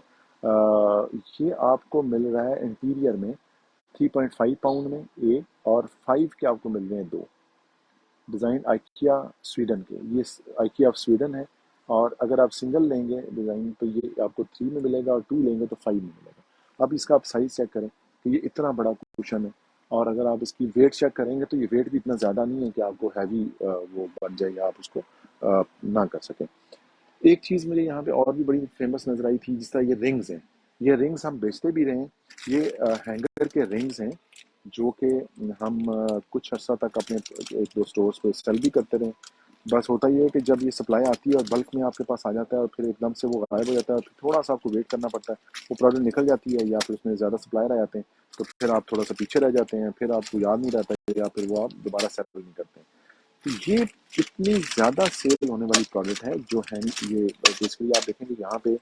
ये आपको मिल रहा है इंटीरियर में 3.5 पाउंड में एक, और 5 के आपको मिल रहे हैं 2। डिज़ाइन आइकिया स्वीडन के, ये आइकिया ऑफ स्वीडन है। और अगर आप सिंगल लेंगे डिज़ाइन तो ये आपको 3 में मिलेगा, और 2 लेंगे तो 5 में मिलेगा। अब इसका आप साइज़ चेक करें तो ये इतना बड़ा कुशन है, और अगर आप इसकी वेट चेक करेंगे तो ये वेट भी इतना ज़्यादा नहीं है कि आपको हैवी वो बन जाए या आप उसको ना कर सकें। एक चीज़ मुझे यहाँ पे और भी बड़ी फेमस नज़र आई थी, जिस तरह ये रिंग्स हैं। ये रिंग्स हम बेचते भी रहे हैं। ये हैंगर के रिंग्स हैं जो कि हम कुछ अर्सा तक अपने 1-2 स्टोर्स पे सेल भी करते रहे। बस होता ये है कि जब ये सप्लाई आती है और बल्क में आपके पास आ जाता है और फिर एकदम से वो गायब हो जाता है, फिर थोड़ा सा आपको वेट करना पड़ता है, वो प्रोडक्ट निकल जाती है या फिर उसमें ज़्यादा सप्लायर आ जाते हैं, तो फिर आप थोड़ा सा पीछे रह जाते हैं, फिर आपको याद नहीं रहता है या फिर वो आप दोबारा सेटल नहीं करते हैं। तो ये इतनी ज़्यादा सेल होने वाली प्रोडक्ट है जो है। ये बेसिकली आप देखेंगे यहाँ पे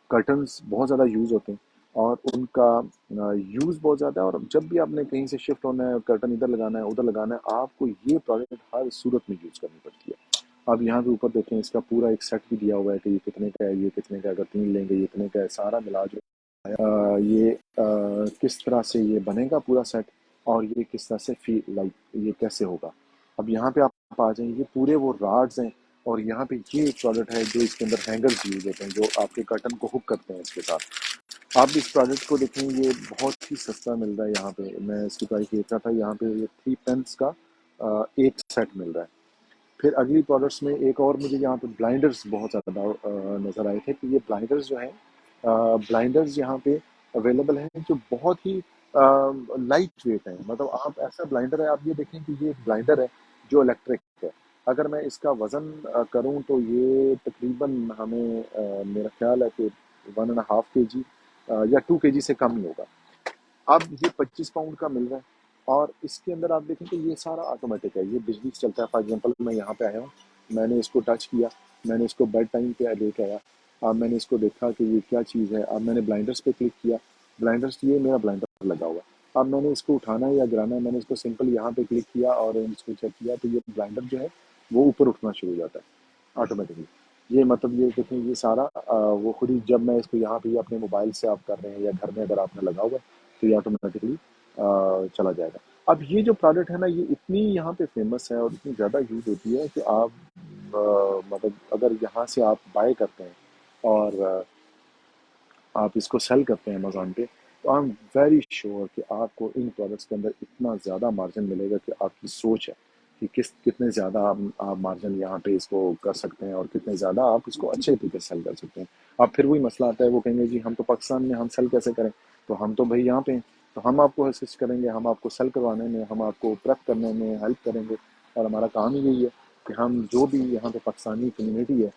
कर्टन्स बहुत ज़्यादा यूज़ होते हैं, और उनका यूज़ बहुत ज़्यादा है, और जब भी आपने कहीं से शिफ्ट होना है, कर्टन इधर लगाना है उधर लगाना है, आपको ये प्रोडक्ट हर सूरत में यूज़ करनी पड़ती है। अब यहाँ पे ऊपर देखें, इसका पूरा एक सेट भी दिया हुआ है कि ये कितने का है, ये कितने का है, अगर 3 लेंगे ये कितने का है, सारा मिला जो ये किस तरह से ये बनेगा पूरा सेट, और ये किस तरह से फी लाइक ये कैसे होगा। अब यहाँ पे आप आ जाएंगे, ये पूरे वो राड्स हैं, और यहाँ पे ये एक प्रोडक्ट है जो इसके अंदर हैंगर्स यूज होते हैं जो आपके कर्टन को हुक करते हैं इसके साथ। आप इस प्रोडक्ट को देखें, ये बहुत ही सस्ता मिल रहा है। यहाँ पे मैं इसकी प्राइस देख रहा था, यहाँ पे ये 3 पेंस का एक सेट मिल रहा है। फिर अगली प्रोडक्ट्स में एक और मुझे यहाँ पे ब्लाइंडर्स बहुत ज़्यादा नज़र आए थे कि ये ब्लाइंडर्स जो हैं, ब्लाइंडर्स यहाँ पे अवेलेबल हैं जो बहुत ही लाइट वेट है। मतलब आप ऐसा ब्लाइंडर है, आप ये देखें कि ये ब्लाइंडर है जो इलेक्ट्रिक है। अगर मैं इसका वज़न करूँ तो ये तकरीबन हमें मेरा ख्याल है कि 1.5 kg या 2 kg से कम ही होगा। अब ये 25 पाउंड का मिल रहा है और इसके अंदर आप देखें तो ये सारा ऑटोमेटिक है, ये बिजली से चलता है। फॉर एग्जांपल मैं यहाँ पे आया हूँ, मैंने इसको टच किया, मैंने इसको बेड टाइम पे लेके आया। अब मैंने इसको देखा कि ये क्या चीज़ है। अब मैंने ब्लाइंडर्स पे क्लिक किया, ब्लाइंडर्स, ये मेरा ब्लाइंडर लगा हुआ है। अब मैंने इसको उठाना है या गिराना है, मैंने इसको सिंपल यहाँ पे क्लिक किया और इसको चेक किया तो ये ब्लाइंडर जो है वो ऊपर उठना शुरू हो जाता है ऑटोमेटिकली। ये मतलब ये देखें, ये सारा वो खुद ही, जब मैं इसको यहाँ पे अपने मोबाइल से आप कर रहे हैं या घर में अगर आपने लगा हुआ है तो ये ऑटोमेटिकली चला जाएगा। अब ये जो प्रोडक्ट है ना, ये इतनी यहाँ पे फेमस है और इतनी ज़्यादा यूज होती है कि आप मतलब अगर यहाँ से आप बाय करते हैं और आप इसको सेल करते हैं अमेज़न पे, तो आई एम वेरी श्योर कि आपको इन प्रोडक्ट्स के अंदर इतना ज़्यादा मार्जिन मिलेगा कि आपकी सोच है कि कितने ज़्यादा आप मार्जिन यहाँ पे इसको कर सकते हैं और कितने ज़्यादा आप इसको अच्छे तरीके से सेल कर सकते हैं। अब फिर वही मसला आता है, वो कहेंगे जी हम तो पाकिस्तान में, हम सेल कैसे करें? तो हम तो भाई यहाँ पे हैं, तो हम आपको असिस्ट करेंगे, हम आपको सेल करवाने में, हम आपको प्रेप करने में हेल्प करेंगे। और हमारा काम ही यही है कि हम जो भी यहाँ पे पाकिस्तानी कम्युनिटी है,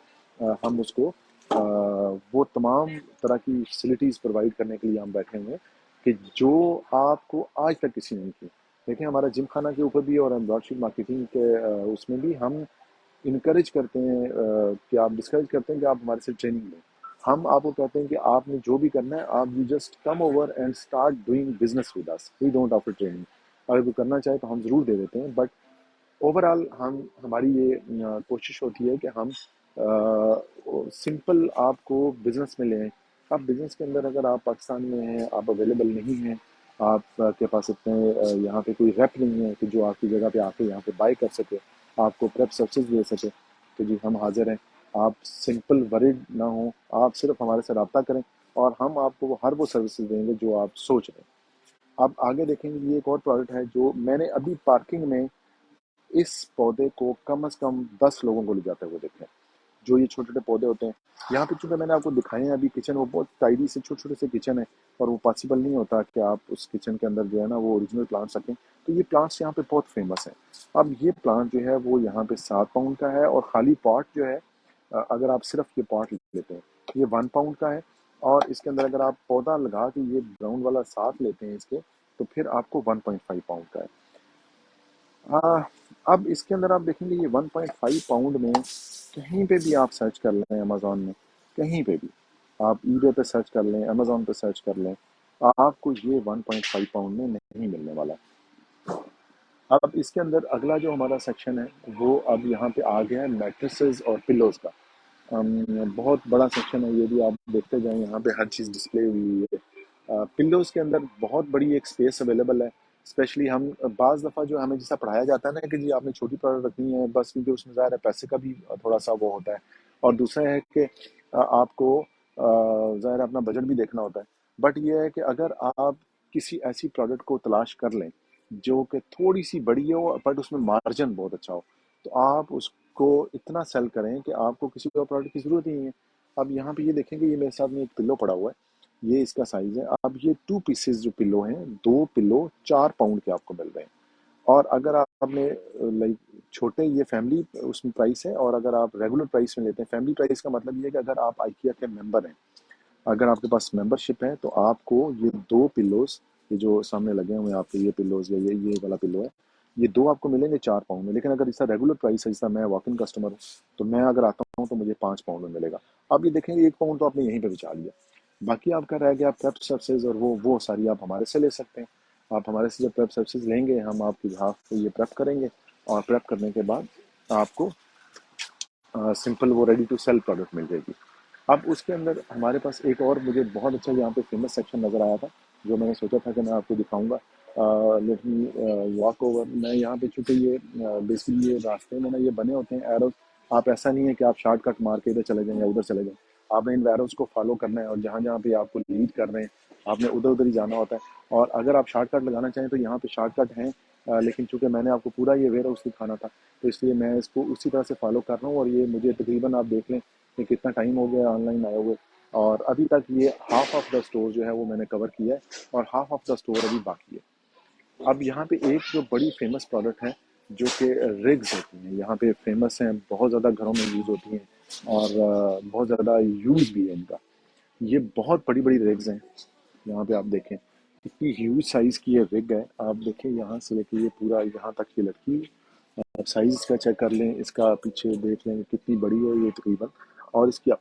हम उसको वो तमाम तरह की फैसिलिटीज़ प्रोवाइड करने के लिए हम बैठे हुए हैं कि जो आपको आज तक किसी ने नहीं की। देखिए हमारा जिम खाना के ऊपर भी और हम ब्रॉडशीट मार्केटिंग के उसमें भी हम इनकरेज करते हैं कि आप डिस्करेज करते हैं कि आप हमारे से ट्रेनिंग लें। हम आपको कहते हैं कि आपने जो भी करना है, आप you just come over and start doing business with us, we don't offer training. अगर कोई करना चाहे तो हम ज़रूर दे देते हैं, बट ओवरऑल हम हमारी ये कोशिश होती है कि हम सिंपल आपको बिजनेस में लें। आप बिजनेस के अंदर अगर आप पाकिस्तान में हैं, आप अवेलेबल नहीं हैं, आप के पास इतने यहाँ पे कोई रेप नहीं है कि जो आपकी जगह पे आके यहाँ पे बाय कर सके, आपको प्रेप सर्विसेज दे सके, तो जी हम हाजिर हैं। आप सिंपल वरीड ना हो, आप सिर्फ हमारे से रब्ता करें और हम आपको हर वो सर्विसेज देंगे जो आप सोच रहे हैं। आप आगे देखेंगे, ये एक और प्रोडक्ट है जो मैंने अभी पार्किंग में इस पौधे को कम से कम 10 लोगों को ले जाते हुए देखे हैं। जो ये छोटे-छोटे पौधे होते हैं, यहाँ पे चूँकि मैंने आपको दिखाए हैं अभी किचन, वो बहुत टाइडी से छोटे-छोटे से किचन है और वो पॉसिबल नहीं होता कि आप उस किचन के अंदर जो है ना वो ओरिजिनल प्लांट्स रखें। तो ये प्लांट्स यहाँ पे बहुत फेमस हैं। अब ये प्लांट जो है वो यहाँ पे 7 पाउंड का है और खाली पॉट जो है, अगर आप सिर्फ ये पॉट लेते हैं, ये 1 पाउंड का है। और इसके अंदर अगर आप पौधा लगा के ये ब्राउन वाला साथ लेते हैं इसके, तो फिर आपको 1.5 पाउंड का है। अब इसके अंदर आप देखेंगे ये 1.5 पाउंड में कहीं पे भी आप सर्च कर लें अमेज़न में, कहीं पे भी आप ईबे पे सर्च कर लें, अमेज़न पे सर्च कर लें, आपको ये 1.5 पाउंड में नहीं मिलने वाला। अब इसके अंदर अगला जो हमारा सेक्शन है वो अब यहाँ पे आ गया है मैट्रेसेस और पिलोज़ का। बहुत बड़ा सेक्शन है, ये भी आप देखते जाएं, यहाँ पे हर चीज़ डिस्प्ले हुई है। पिल्लोज़ के अंदर बहुत बड़ी एक स्पेस अवेलेबल है। स्पेशली हम बाज़ दफ़ा जो हमें जैसा पढ़ाया जाता है ना कि जी आपने छोटी प्रोडक्ट रखनी है बस, क्योंकि उसमें ज़ाहिर है पैसे का भी थोड़ा सा वो होता है। और दूसरा है कि आपको ज़ाहिर है अपना बजट भी देखना होता है। बट ये है कि अगर आप किसी ऐसी प्रोडक्ट को तलाश कर लें जो कि थोड़ी सी बड़ी हो बट उसमें मार्जिन बहुत अच्छा हो, तो आप उसको इतना सेल करें कि आपको किसी और प्रोडक्ट की ज़रूरत ही नहीं है। अब यहाँ पे ये देखेंगे, ये मेरे साथ में एक पिल्लो पड़ा हुआ है, ये इसका साइज़ है। अब ये 2 पीसेस जो पिल्लो हैं, 2 पिल्लो 4 पाउंड के आपको मिल रहे हैं। और अगर आपने लाइक छोटे, ये फैमिली उसमें प्राइस है, और अगर आप रेगुलर प्राइस में लेते हैं, फैमिली प्राइस का मतलब ये है कि अगर आप आइकिया के मेंबर हैं, अगर आपके पास मेंबरशिप है तो आपको ये 2 पिल्लोज़, ये जो सामने लगे हुए हैं आपके ये पिल्लोज़, या ये वाला पिल्लो है, ये 2 आपको मिलेंगे 4 पाउंड में। लेकिन अगर इसका रेगुलर प्राइस है, जैसा मैं वॉक इन कस्टमर हूँ, तो मैं अगर आता हूँ तो मुझे 5 पाउंड में मिलेगा। अब ये देखेंगे 1 पाउंड तो आपने यहीं पे बचा लिया। बाकी आपका रह गया प्रेप सर्विसेज, और वो सारी आप हमारे से ले सकते हैं। आप हमारे से जब प्रेप सर्विसेज लेंगे, हम आपकी बिहाफ पे ये प्रेप करेंगे और प्रेप करने के बाद आपको सिंपल वो रेडी टू सेल प्रोडक्ट मिल जाएगी। अब उसके अंदर हमारे पास एक और मुझे बहुत अच्छा यहाँ पे फेमस सेक्शन नज़र आया था, जो मैंने सोचा था कि मैं आपको दिखाऊंगा। Let me walk over. मैं यहाँ पे, चूँकि ये बेसिकली ये रास्ते में ना ये बने होते हैं एरोज, आप ऐसा नहीं है कि आप शॉर्टकट मार के इधर चले जाएं या उधर चले जाएं। आपने इन एरोज को फॉलो करना है और जहाँ जहाँ पे आपको लीड कर रहे हैं आपने उधर उधर ही जाना होता है। और अगर आप शॉर्टकट लगाना चाहें तो यहाँ पे शॉर्टकट हैं, लेकिन चूंकि मैंने आपको पूरा ये वेयर हाउस दिखाना था, तो इसलिए मैं इसको उसी तरह से फॉलो कर रहा हूँ। और ये मुझे तकरीबन आप देख लें कि कितना टाइम हो गया ऑनलाइन आए हुए, और अभी तक ये हाफ ऑफ द स्टोर जो है वो मैंने कवर किया है, और हाफ ऑफ द स्टोर अभी बाकी है। अब यहाँ पे एक जो बड़ी फेमस प्रोडक्ट है, जो कि रिग्स होती हैं, यहाँ पे फेमस हैं, बहुत ज़्यादा घरों में यूज़ होती हैं, और बहुत ज़्यादा यूज़ भी है इनका। ये बहुत बड़ी बड़ी रिग्स हैं। यहाँ पे आप देखें इतनी ह्यूज साइज़ की ये रिग है। आप देखें यहाँ से लेके ये पूरा यहाँ तक की लड़की, आप साइज़ इसका चेक कर लें, इसका पीछे देख लें कितनी बड़ी है ये तकरीबन। और इसकी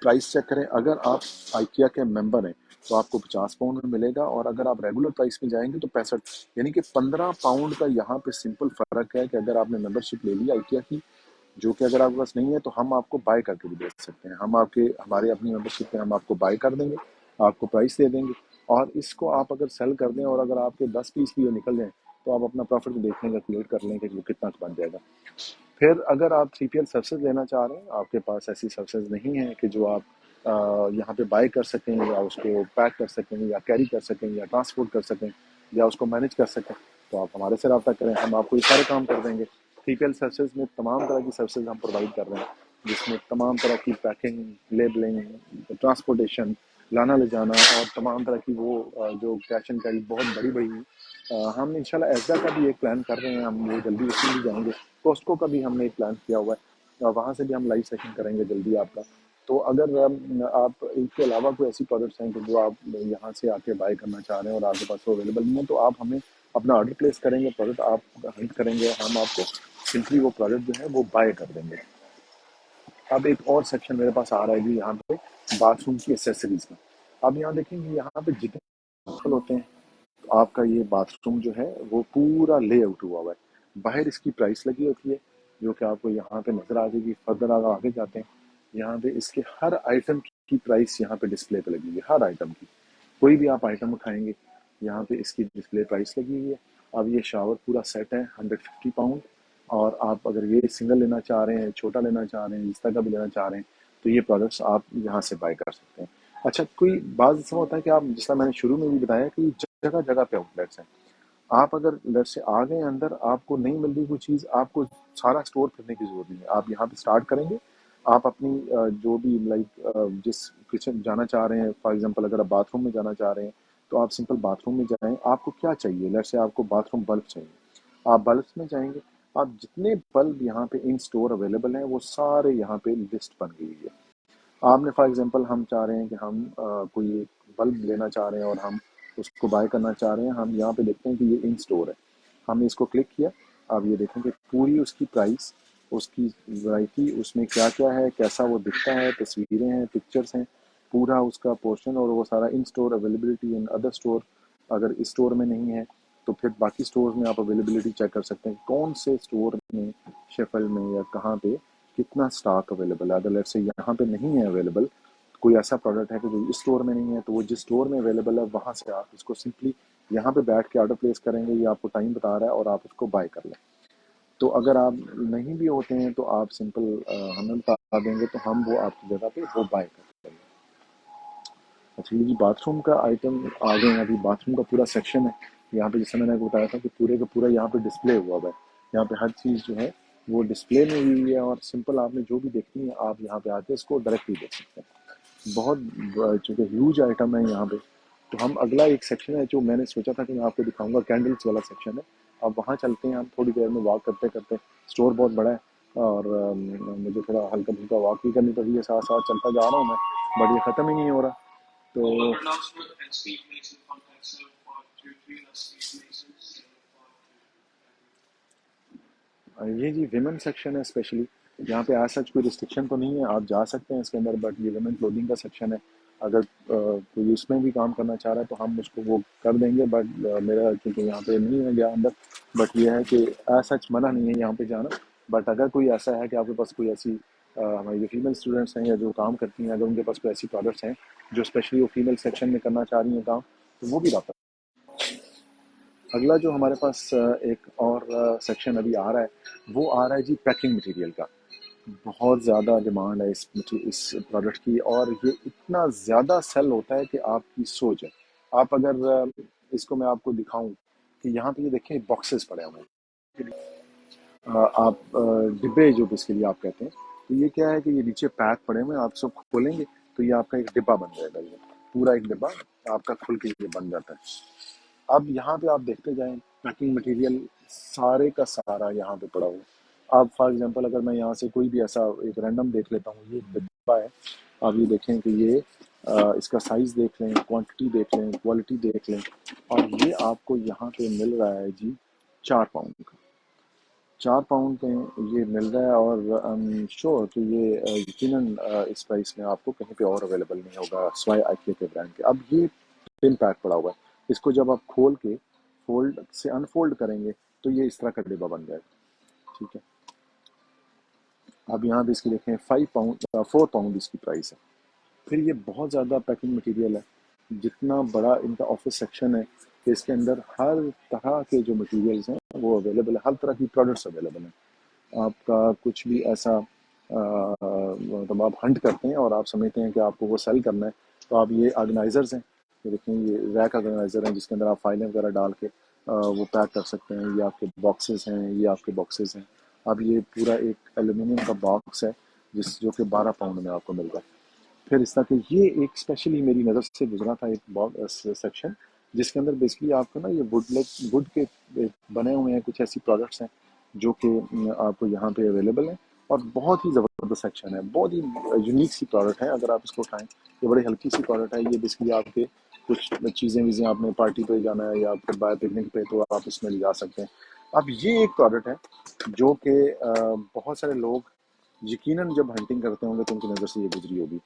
प्राइस चेक करें, अगर आप आइकिया के मेंबर हैं तो आपको 50 पाउंड में मिलेगा, और अगर आप रेगुलर प्राइस में जाएंगे तो 65, यानी कि 15 पाउंड का यहाँ पे सिंपल फर्क है कि अगर आपने मेंबरशिप ले ली आइकिया की, जो कि अगर आपके पास नहीं है तो हम आपको बाय करके भी दे सकते हैं। हम आपके हमारे अपनी मेंबरशिप में हम आपको बाय कर देंगे, आपको प्राइस दे देंगे, और इसको आप अगर सेल कर दें और अगर आपके 10 पीस भी ये निकल जाए तो आप अपना प्रॉफिट देख लें, कैलकुलेट कर लें कि वो कितना बन जाएगा। फिर अगर आप 3PL सर्विसेज लेना चाह रहे हैं, आपके पास ऐसी सर्विसेज नहीं है कि जो आप यहाँ पे बाय कर सकें, या उसको पैक कर सकें, या कैरी कर सकें, या ट्रांसपोर्ट कर सकें, या उसको मैनेज कर सकें, तो आप हमारे से रब्ता करें, हम आपको ये सारे काम कर देंगे। 3PL सर्विसेज में तमाम तरह की सर्विसेज हम प्रोवाइड कर रहे हैं, जिसमें तमाम तरह की पैकिंग, लेबलिंग, ट्रांसपोर्टेशन, लाना ले जाना, और तमाम तरह की वो जो कैश एंड कैरी बहुत बड़ी बड़ी, हम इंशाल्लाह एसडा का भी एक प्लान कर रहे हैं, हम वो जल्दी उसमें भी जाएंगे। कॉस्टको का भी हमने एक प्लान किया हुआ है, और वहाँ से भी हम लाइव सेशन करेंगे जल्दी आपका। तो अगर आप इसके अलावा कोई ऐसी प्रोडक्ट्स हैं कि जो आप यहाँ से आके बाय करना चाह रहे हैं और आपके पास वो अवेलेबल नहीं है, तो आप हमें अपना ऑर्डर प्लेस करेंगे, प्रोडक्ट आप हंट करेंगे, हम आपको सिंपली वो प्रोडक्ट जो है वो बाय कर देंगे। अब एक और सेक्शन मेरे पास आ रहा है जी, यहाँ पे बाथरूम की एसेसरीज का। अब यहाँ देखेंगे, यहाँ पे जितने आजकल होते हैं, आपका ये बाथरूम जो है वो पूरा लेआउट हुआ हुआ है। बाहर इसकी प्राइस लगी होती है, जो कि आपको यहाँ पे नजर आ जाएगी। फर्दर अगर आगे जाते हैं, यहाँ पे इसके हर आइटम की प्राइस यहाँ पे डिस्प्ले पे लगी हुई है, हर आइटम की। कोई भी आप आइटम उठाएंगे, यहाँ पे इसकी डिस्प्ले प्राइस लगी हुई है। अब ये शावर पूरा सेट है 150 पाउंड, और आप अगर ये सिंगल लेना चाह रहे हैं, छोटा लेना चाह रहे हैं, इस तरह का भी लेना चाह रहे हैं, तो ये प्रोडक्ट्स आप यहाँ से बाय कर सकते हैं। अच्छा, कोई बात ऐसा होता है कि आप, जिस तरह मैंने शुरू में भी बताया कि जगह जगह पे आउटलेट्स हैं। आप अगर लेट से आ गए अंदर, आपको नहीं मिल रही कोई चीज़, आपको सारा स्टोर फिरने की जरूरत नहीं है। आप यहाँ पे स्टार्ट करेंगे, आप अपनी जो भी लाइक जिस किचन जाना चाह रहे हैं, फॉर एग्जांपल अगर आप बाथरूम में जाना चाह रहे हैं, तो आप सिंपल बाथरूम में जाएं। आपको क्या चाहिए, लेट से आपको बाथरूम बल्ब चाहिए, आप बल्ब में जाएंगे। आप जितने बल्ब यहाँ पे इन स्टोर अवेलेबल हैं, वो सारे यहाँ पे लिस्ट बन गई है। आपने फॉर एग्जांपल, हम चाह रहे हैं कि हम कोई एक बल्ब लेना चाह रहे हैं और हम उसको बाय करना चाह रहे हैं, हम यहाँ पे देखते हैं कि ये इन स्टोर है, हमने इसको क्लिक किया। आप ये देखें कि पूरी उसकी प्राइस, उसकी वैरायटी, उसमें क्या क्या है, कैसा वो दिखता है, तस्वीरें हैं, पिक्चर्स हैं, पूरा उसका पोर्शन, और वो सारा इन store availability in other store. अगर इस स्टोर में नहीं है तो फिर बाकी स्टोर में आप अवेलेबिलिटी चेक कर सकते हैं, कौन से स्टोर में, शेफिल्ड में या कहाँ पे कितना स्टॉक अवेलेबल है। अगर लेट्स से यहाँ पे नहीं है अवेलेबल, कोई ऐसा प्रोडक्ट है कि जो इस स्टोर में नहीं है, तो वो जिस स्टोर में अवेलेबल है वहाँ से आप इसको सिंपली यहाँ पे बैठ के ऑर्डर प्लेस करेंगे, ये आपको टाइम बता रहा है, और आप उसको बाय कर लें। तो अगर आप नहीं भी होते हैं तो आप सिंपल हमें बता देंगे, तो हम वो आपकी जगह पे वो बाय कर देंगे। अच्छा, ये जी बाथरूम का आइटम आ गए हैं। अभी बाथरूम का पूरा सेक्शन है यहाँ पे, जैसे मैंने आपको बताया था कि पूरे का पूरा यहाँ पे डिस्प्ले हुआ हुआ है। यहाँ पे हर चीज़ जो है वो डिस्प्ले में हुई हुई है, और सिंपल आपने जो भी देखनी है आप यहाँ पे आके इसको डायरेक्टली देख सकते हैं। बहुत चूँकि ह्यूज आइटम है यहाँ पे, तो हम अगला एक सेक्शन है जो मैंने सोचा था कि मैं आपको दिखाऊंगा, कैंडल्स वाला सेक्शन है। अब वहाँ चलते हैं, हम थोड़ी देर में वॉक करते करते। स्टोर बहुत बड़ा है, और मुझे थोड़ा हल्का फुल्का वॉक भी करनी पड़ी है, साथ साथ चलता जा रहा हूँ मैं, बट ये ख़त्म ही नहीं हो रहा। तो ये जी विमेन सेक्शन है स्पेशली। यहाँ पे आज सच कोई रिस्ट्रिक्शन तो नहीं है, आप जा सकते हैं इसके अंदर, बट ये विमेन क्लोथिंग का सेक्शन है। अगर कोई उसमें भी काम करना चाह रहा है तो हम उसको वो कर देंगे, बट मेरा क्योंकि यहाँ पे नहीं है गया अंदर। बट ये है कि आज सच मना नहीं है यहाँ पे जाना। बट अगर कोई ऐसा है कि आपके पास कोई ऐसी हमारी जो फीमेल स्टूडेंट्स हैं या जो काम करती हैं, अगर उनके पास कोई ऐसी प्रोडक्ट्स हैं जो स्पेशली वो फीमेल सेक्शन में करना चाह रही हैं काम, तो वो भी रहा। अगला जो हमारे पास एक और सेक्शन अभी आ रहा है, वो आ रहा है जी पैकिंग मटेरियल का। बहुत ज़्यादा डिमांड है इस प्रोडक्ट की, और ये इतना ज़्यादा सेल होता है कि आपकी सोच है। आप अगर इसको मैं आपको दिखाऊं, कि यहाँ पे ये देखें बॉक्सेस पड़े हुए हैं। आप डिब्बे जो बेसिकली आप कहते हैं, तो ये क्या है कि ये नीचे पैक पड़े हुए हैं, आप सब खोलेंगे तो ये आपका एक डिब्बा बन जाएगा। ये पूरा एक डिब्बा आपका खुल के ये बन जाता है। अब यहाँ पे आप देखते जाएं, पैकिंग मटेरियल सारे का सारा यहाँ पे पड़ा हुआ है। अब फॉर एग्जांपल अगर मैं यहाँ से कोई भी ऐसा एक रैंडम देख लेता हूँ, ये डिब्बा है। आप ये देखें कि ये इसका साइज देख लें, क्वांटिटी देख लें, क्वालिटी देख लें, और ये आपको यहाँ पे मिल रहा है जी 4 पाउंड का। 4 पाउंड में ये मिल रहा है, और आई एम श्योर कि ये यकीनन इस प्राइस में आपको कहीं पे और अवेलेबल नहीं होगा स्वाई आईके के ब्रांड के। अब ये टिन पैक पड़ा हुआ है, इसको जब आप खोल के फोल्ड से अनफोल्ड करेंगे तो ये इस तरह का डिब्बा बन जाएगा। ठीक है, अब यहाँ भी इसकी देखें 5 पाउंड 4 पाउंड इसकी प्राइस है। फिर ये बहुत ज़्यादा पैकिंग मटेरियल है, जितना बड़ा इनका ऑफिस सेक्शन है कि इसके अंदर हर तरह के जो मटेरियल्स हैं वो अवेलेबल है, हर तरह की प्रोडक्ट्स अवेलेबल हैं। आपका कुछ भी ऐसा मतलब आप हंट करते हैं और आप समझते हैं कि आपको वो सेल करना है, तो आप ये ऑर्गेनाइजर्स हैं, ये देखें ये रैक ऑर्गेनाइजर हैं जिसके अंदर आप फाइलें वगैरह डाल के वो पैक कर सकते हैं। ये आपके बॉक्सेस हैं, ये आपके बॉक्सेस हैं। अब ये पूरा एक एल्यूमिनियम का बॉक्स है जो कि 12 पाउंड में आपको मिल रहा है। फिर इस तरह के ये एक स्पेशली मेरी नज़र से गुजरा था एक सेक्शन, जिसके अंदर बेसिकली आपको ना ये वुड के बने हुए हैं कुछ ऐसी प्रोडक्ट्स हैं जो कि आपको यहाँ पे अवेलेबल है। और बहुत ही ज़बरदस्त सेक्शन है, बहुत ही यूनिक सी प्रोडक्ट है। अगर आप इसको उठाएं, ये बड़ी हल्की सी प्रोडक्ट है। ये बेसिकली आपके कुछ चीज़ें वीज़ें आपने पार्टी पे जाना है या फिर बाय पिकनिक पे, तो आप इसमें ले जा सकते हैं। अब ये एक प्रोडक्ट है जो कि बहुत सारे लोग यकीनन जब हंटिंग करते होंगे तो उनकी नज़र से ये गुजरी होगी।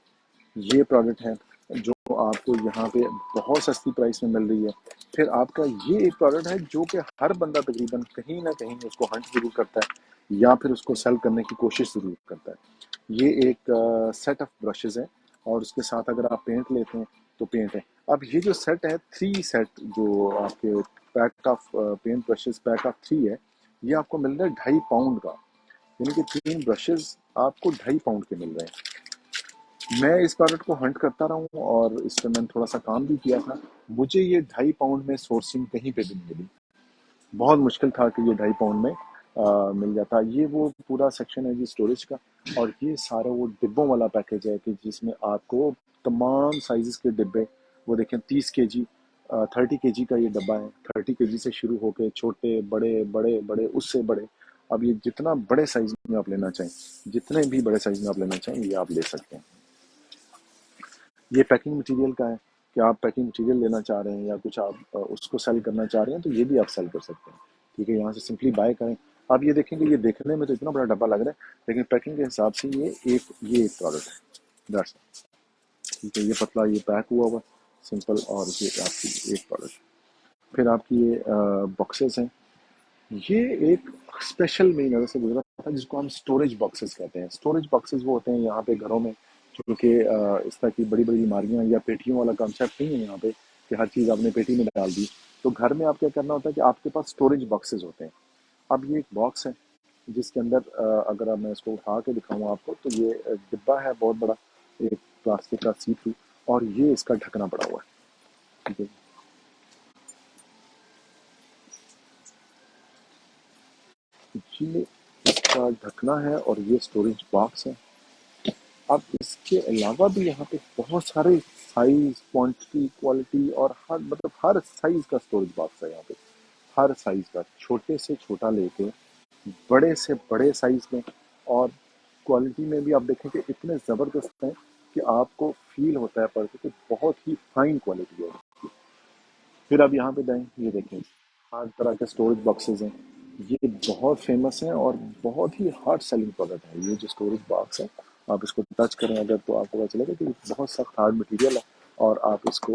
ये प्रोडक्ट है जो आपको यहाँ पे बहुत सस्ती प्राइस में मिल रही है। फिर आपका ये एक प्रोडक्ट है जो कि हर बंदा तकरीबन कहीं ना कहीं उसको हंट जरूर करता है या फिर उसको सेल करने की कोशिश जरूर करता है। ये एक सेट ऑफ ब्रशेज है, और उसके साथ अगर आप पेंट लेते हैं तो पेंट है। अब ये जो सेट है, 3 सेट जो आपके pack of paint brushes pack of 3 है, ये आपको मिल रहा है 2.5 पाउंड का। यानी कि 3 ब्रशेज आपको 2.5 पाउंड के मिल रहे हैं। मैं इस प्रोडक्ट को हंट करता रहा हूँ और इस पर मैंने थोड़ा सा काम भी किया था। मुझे ये 2.5 पाउंड में सोर्सिंग कहीं पे भी नहीं मिली। बहुत मुश्किल था कि ये 2.5 पाउंड में मिल जाता। ये वो पूरा सेक्शन है जी स्टोरेज का, और ये सारा वो डिब्बों वाला पैकेज है कि जिसमें आपको तमाम साइजेस के डिब्बे, वो देखें 30 kg 30 kg का ये डब्बा है। 30 kg से शुरू होकर छोटे बड़े बड़े बड़े उससे बड़े। अब ये जितना बड़े साइज में आप लेना चाहें, जितने भी बड़े साइज में आप लेना चाहें, ये आप ले सकते हैं। ये पैकिंग मटेरियल का है कि आप पैकिंग मटेरियल लेना चाह रहे हैं या कुछ आप उसको सेल करना चाह रहे हैं, तो ये भी आप सेल कर सकते हैं। ठीक है, यहाँ से सिंपली बाय करें। आप ये देखेंगे, ये देखने में तो इतना बड़ा डब्बा लग रहा है, लेकिन पैकिंग के हिसाब से ये एक प्रोडक्ट है। दैट्स ठीक है, ये पतला ये पैक हुआ हुआ सिंपल, और ये आपकी एक प्रोडक्ट। फिर आपकी ये बॉक्सेस हैं। ये एक स्पेशल मेरी नज़र से गुजरा था जिसको हम स्टोरेज बॉक्सेस कहते हैं। स्टोरेज बॉक्सेस वो होते हैं यहाँ पे घरों में, क्योंकि इस तरह की बड़ी बड़ी अलमारियाँ या पेटियों वाला कॉन्सेप्ट नहीं है यहाँ पे कि हर चीज़ आपने पेटी में डाल दी। तो घर में आप क्या करना होता है कि आपके पास स्टोरेज बॉक्सेस होते हैं। अब ये एक बॉक्स है जिसके अंदर अगर अब मैं इसको उठा के दिखाऊँ आपको, तो ये डिब्बा है बहुत बड़ा, एक प्लास्टिक का सी थ्रू, और ये इसका ढकना पड़ा हुआ है। ठीक है, ये इसका ढकना है और ये स्टोरेज बॉक्स है। अब इसके अलावा भी यहाँ पे बहुत सारे साइज, क्वांटिटी, क्वालिटी और हर मतलब हर साइज का स्टोरेज बॉक्स है यहाँ पे। हर साइज का, छोटे से छोटा लेके बड़े से बड़े साइज में, और क्वालिटी में भी आप देखें कि इतने ज़बरदस्त हैं कि आपको फील होता है पढ़ के कि बहुत ही फाइन क्वालिटी है। फिर आप यहाँ पे जाएँ, ये देखें हर तरह के स्टोरेज बॉक्सेस हैं। ये बहुत फेमस हैं और बहुत ही हार्ड सेलिंग प्रोडक्ट है। ये जो स्टोरेज बॉक्स है, आप इसको टच करें अगर तो आपको पता चलेगा कि बहुत सख्त हार्ड मटेरियल है, और आप इसको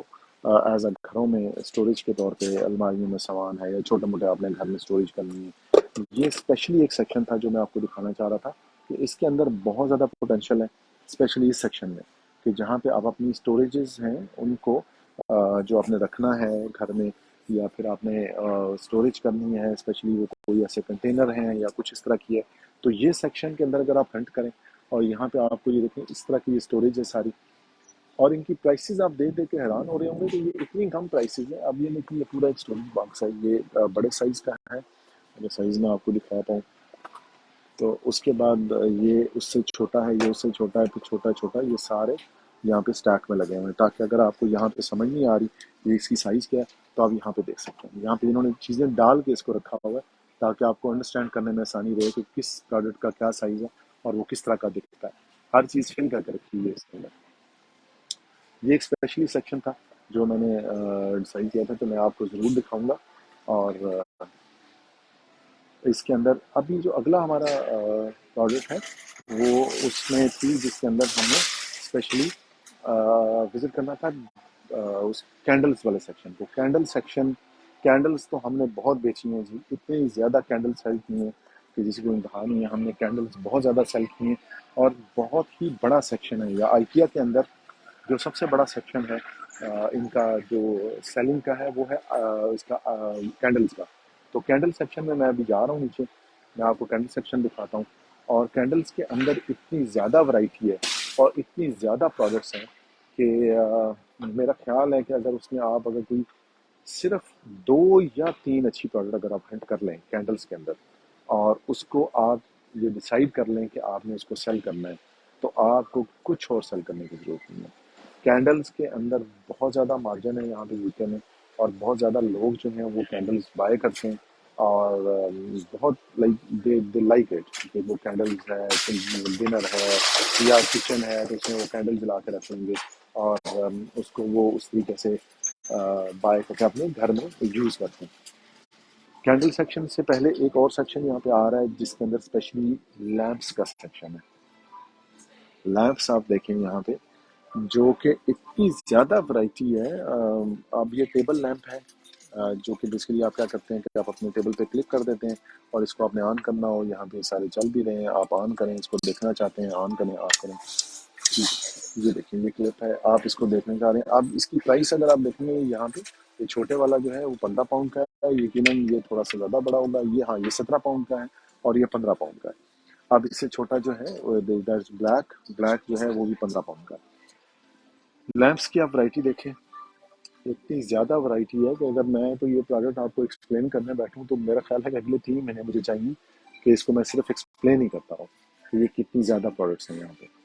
एज अ घरों में स्टोरेज के तौर पे अलमारियों में सामान है या छोटे मोटे आपने घर में स्टोरेज करनी है। ये स्पेशली एक सेक्शन था जो मैं आपको दिखाना चाह रहा था कि इसके अंदर बहुत ज़्यादा पोटेंशियल है, स्पेशली इस सेक्शन में, कि जहाँ पे आप अपनी स्टोरेजेस हैं उनको जो आपने रखना है घर में, या फिर आपने स्टोरेज करनी है, स्पेशली वो कोई ऐसे कंटेनर हैं या कुछ इस तरह की है, तो ये सेक्शन के अंदर अगर आप हंट करें और यहाँ पे आपको ये देखें इस तरह की ये स्टोरेज है सारी। और इनकी प्राइसेस आप देख देख के हैरान हो रहे होंगे कि ये इतनी कम प्राइसेस है। अब ये देखिए, ये पूरा एक स्टोरेज बॉक्स है, ये बड़े साइज का है। अगर साइज में आपको दिखाता हूँ, तो उसके बाद ये उससे छोटा है, ये उससे छोटा है, फिर छोटा छोटा, ये सारे यहाँ पे स्टैक में लगे हुए हैं, ताकि अगर आपको यहाँ पे समझ नहीं आ रही ये इसकी साइज़ क्या है, तो आप यहाँ पे देख सकते हैं। यहाँ पे इन्होंने चीज़ें डाल के इसको रखा हुआ है, ताकि आपको अंडरस्टैंड करने में आसानी रहे कि किस प्रोडक्ट का क्या साइज़ है और वो किस तरह का दिखता है। हर चीज़ फिल करके रखी हुई है इसके अंदर। ये एक स्पेशली सेक्शन था जो मैंने डिसाइड किया था, तो मैं आपको ज़रूर दिखाऊंगा। और इसके अंदर अभी जो अगला हमारा प्रोजेक्ट है, वो उसमें थी जिसके अंदर हमने स्पेशली विजिट करना था उस कैंडल्स वाले सेक्शन को। कैंडल सेक्शन, कैंडल्स तो हमने बहुत बेची हैं जी, इतनी ज़्यादा कैंडल सेल की हैं कि जिसकी कोई इंतहा नहीं है। हमने कैंडल्स बहुत ज़्यादा सेल की हैं, और बहुत ही बड़ा सेक्शन है। या आइकिया के अंदर जो सबसे बड़ा सेक्शन है इनका जो सेलिंग का है, वो है इसका कैंडल्स का। तो कैंडल सेक्शन में मैं अभी जा रहा हूँ नीचे, मैं आपको कैंडल सेक्शन दिखाता हूँ। और कैंडल्स के अंदर इतनी ज़्यादा वैरायटी है और इतनी ज़्यादा प्रोडक्ट्स हैं कि मेरा ख्याल है कि अगर उसमें आप अगर कोई सिर्फ 2 या 3 अच्छी प्रोडक्ट अगर आप हिट कर लें कैंडल्स के अंदर, और उसको आप ये डिसाइड कर लें कि आपने उसको सेल करना है, तो आपको कुछ और सेल करने की ज़रूरत नहीं है। कैंडल्स के अंदर बहुत ज़्यादा मार्जिन है यहाँ पे यूके में, और बहुत ज़्यादा लोग जो हैं वो कैंडल्स बाय करते हैं। और बहुत लाइक दे लाइक इट कि वो कैंडल्स है, डिनर है या किचन है, तो उसमें वो कैंडल जला के रखेंगे, और उसको वो उस तरीके से बाय करके अपने घर में यूज़ करते हैं। कैंडल सेक्शन से पहले एक और सेक्शन यहाँ पे आ रहा है जिसके अंदर स्पेशली लैंप्स का सेक्शन है। लैंप्स आप देखें यहाँ पे, जो कि इतनी ज़्यादा वैरायटी है। अब ये टेबल लैंप है, जो कि बेसिकली आप क्या करते हैं कि आप अपने टेबल पे क्लिक कर देते हैं, और इसको आपने ऑन करना हो, यहाँ पे सारे चल भी रहे हैं, आप ऑन करें, इसको देखना चाहते हैं, ऑन करें, ऑफ करें। जी, ये देखिए, ये क्लिप है, आप इसको देखने जा रहे हैं। अब इसकी प्राइस अगर आप देखेंगे यहाँ पे, ये छोटे वाला जो है वो 15 पाउंड का है, यकीनन ये थोड़ा सा ज़्यादा बड़ा होगा, ये हाँ ये 17 पाउंड का है, और ये 15 पाउंड का है। अब इससे छोटा जो है ब्लैक, ब्लैक जो है वो भी 15 पाउंड का है। लैंप्स की आप वैरायटी देखें, इतनी ज़्यादा वैरायटी है कि अगर मैं तो ये प्रोडक्ट आपको एक्सप्लेन करने बैठूं तो मेरा ख्याल है कि अगले 3 महीने मुझे चाहिए कि इसको मैं सिर्फ एक्सप्लेन ही करता हूँ कि ये कितनी ज़्यादा प्रोडक्ट्स हैं यहाँ पे।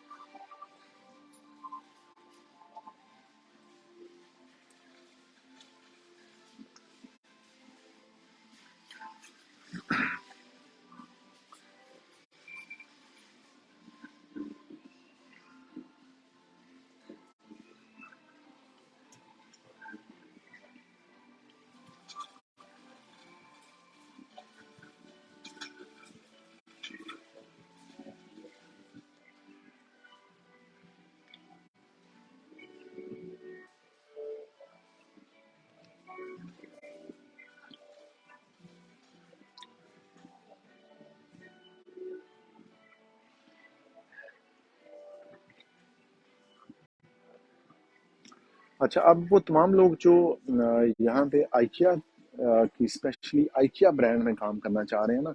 अच्छा, अब वो तमाम लोग जो यहाँ पे आइकिया की स्पेशली आइकिया ब्रांड में काम करना चाह रहे हैं ना,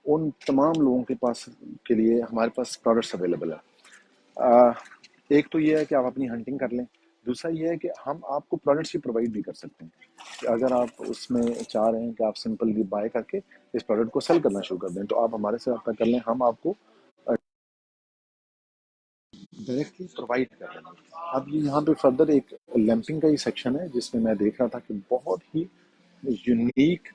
उन तमाम लोगों के पास के लिए हमारे पास प्रोडक्ट्स अवेलेबल है। अ, एक तो ये है कि आप अपनी हंटिंग कर लें, दूसरा ये है कि हम आपको प्रोडक्ट्स भी प्रोवाइड भी कर सकते हैं कि अगर आप उसमें चाह रहे हैं कि आप सिंपली बाय करके इस प्रोडक्ट को सेल करना शुरू कर दें, तो आप हमारे से रब्ता कर लें, हम आपको डायरेक्टली प्रोवाइड कर रहे हैं। अब ये यहाँ पे फर्दर एक लैंपिंग का ही सेक्शन है जिसमें मैं देख रहा था कि बहुत ही यूनिक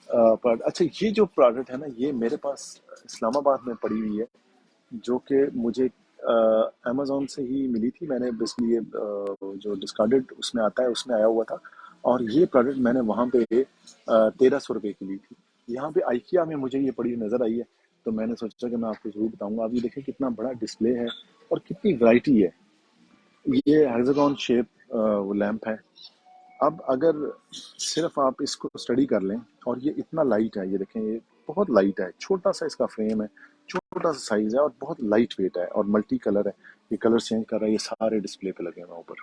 प्रोडक्ट। अच्छा, ये जो प्रोडक्ट है ना, ये मेरे पास इस्लामाबाद में पड़ी हुई है, जो कि मुझे अमेजोन से ही मिली थी। मैंने बेसिकली ये जो डिस्कार्डेड उसमें आता है उसमें आया हुआ था, और ये प्रोडक्ट मैंने वहाँ पे 1300 रुपये की ली थी। यहाँ पे आइकिया में मुझे ये पड़ी नज़र आई है, तो मैंने सोचा कि मैं आपको जरूर बताऊंगा। अब ये देखिए कितना बड़ा डिस्प्ले है और कितनी वैरायटी है। ये हेक्सागोन शेप वो लैंप है। अब अगर सिर्फ आप इसको स्टडी कर लें, और ये इतना लाइट है, ये देखें, ये बहुत लाइट है, छोटा सा इसका फ्रेम है, छोटा सा साइज है, और बहुत लाइट वेट है, और मल्टी कलर है। ये कलर चेंज कर रहा है, ये सारे डिस्प्ले पे लगे हुए हैं ऊपर।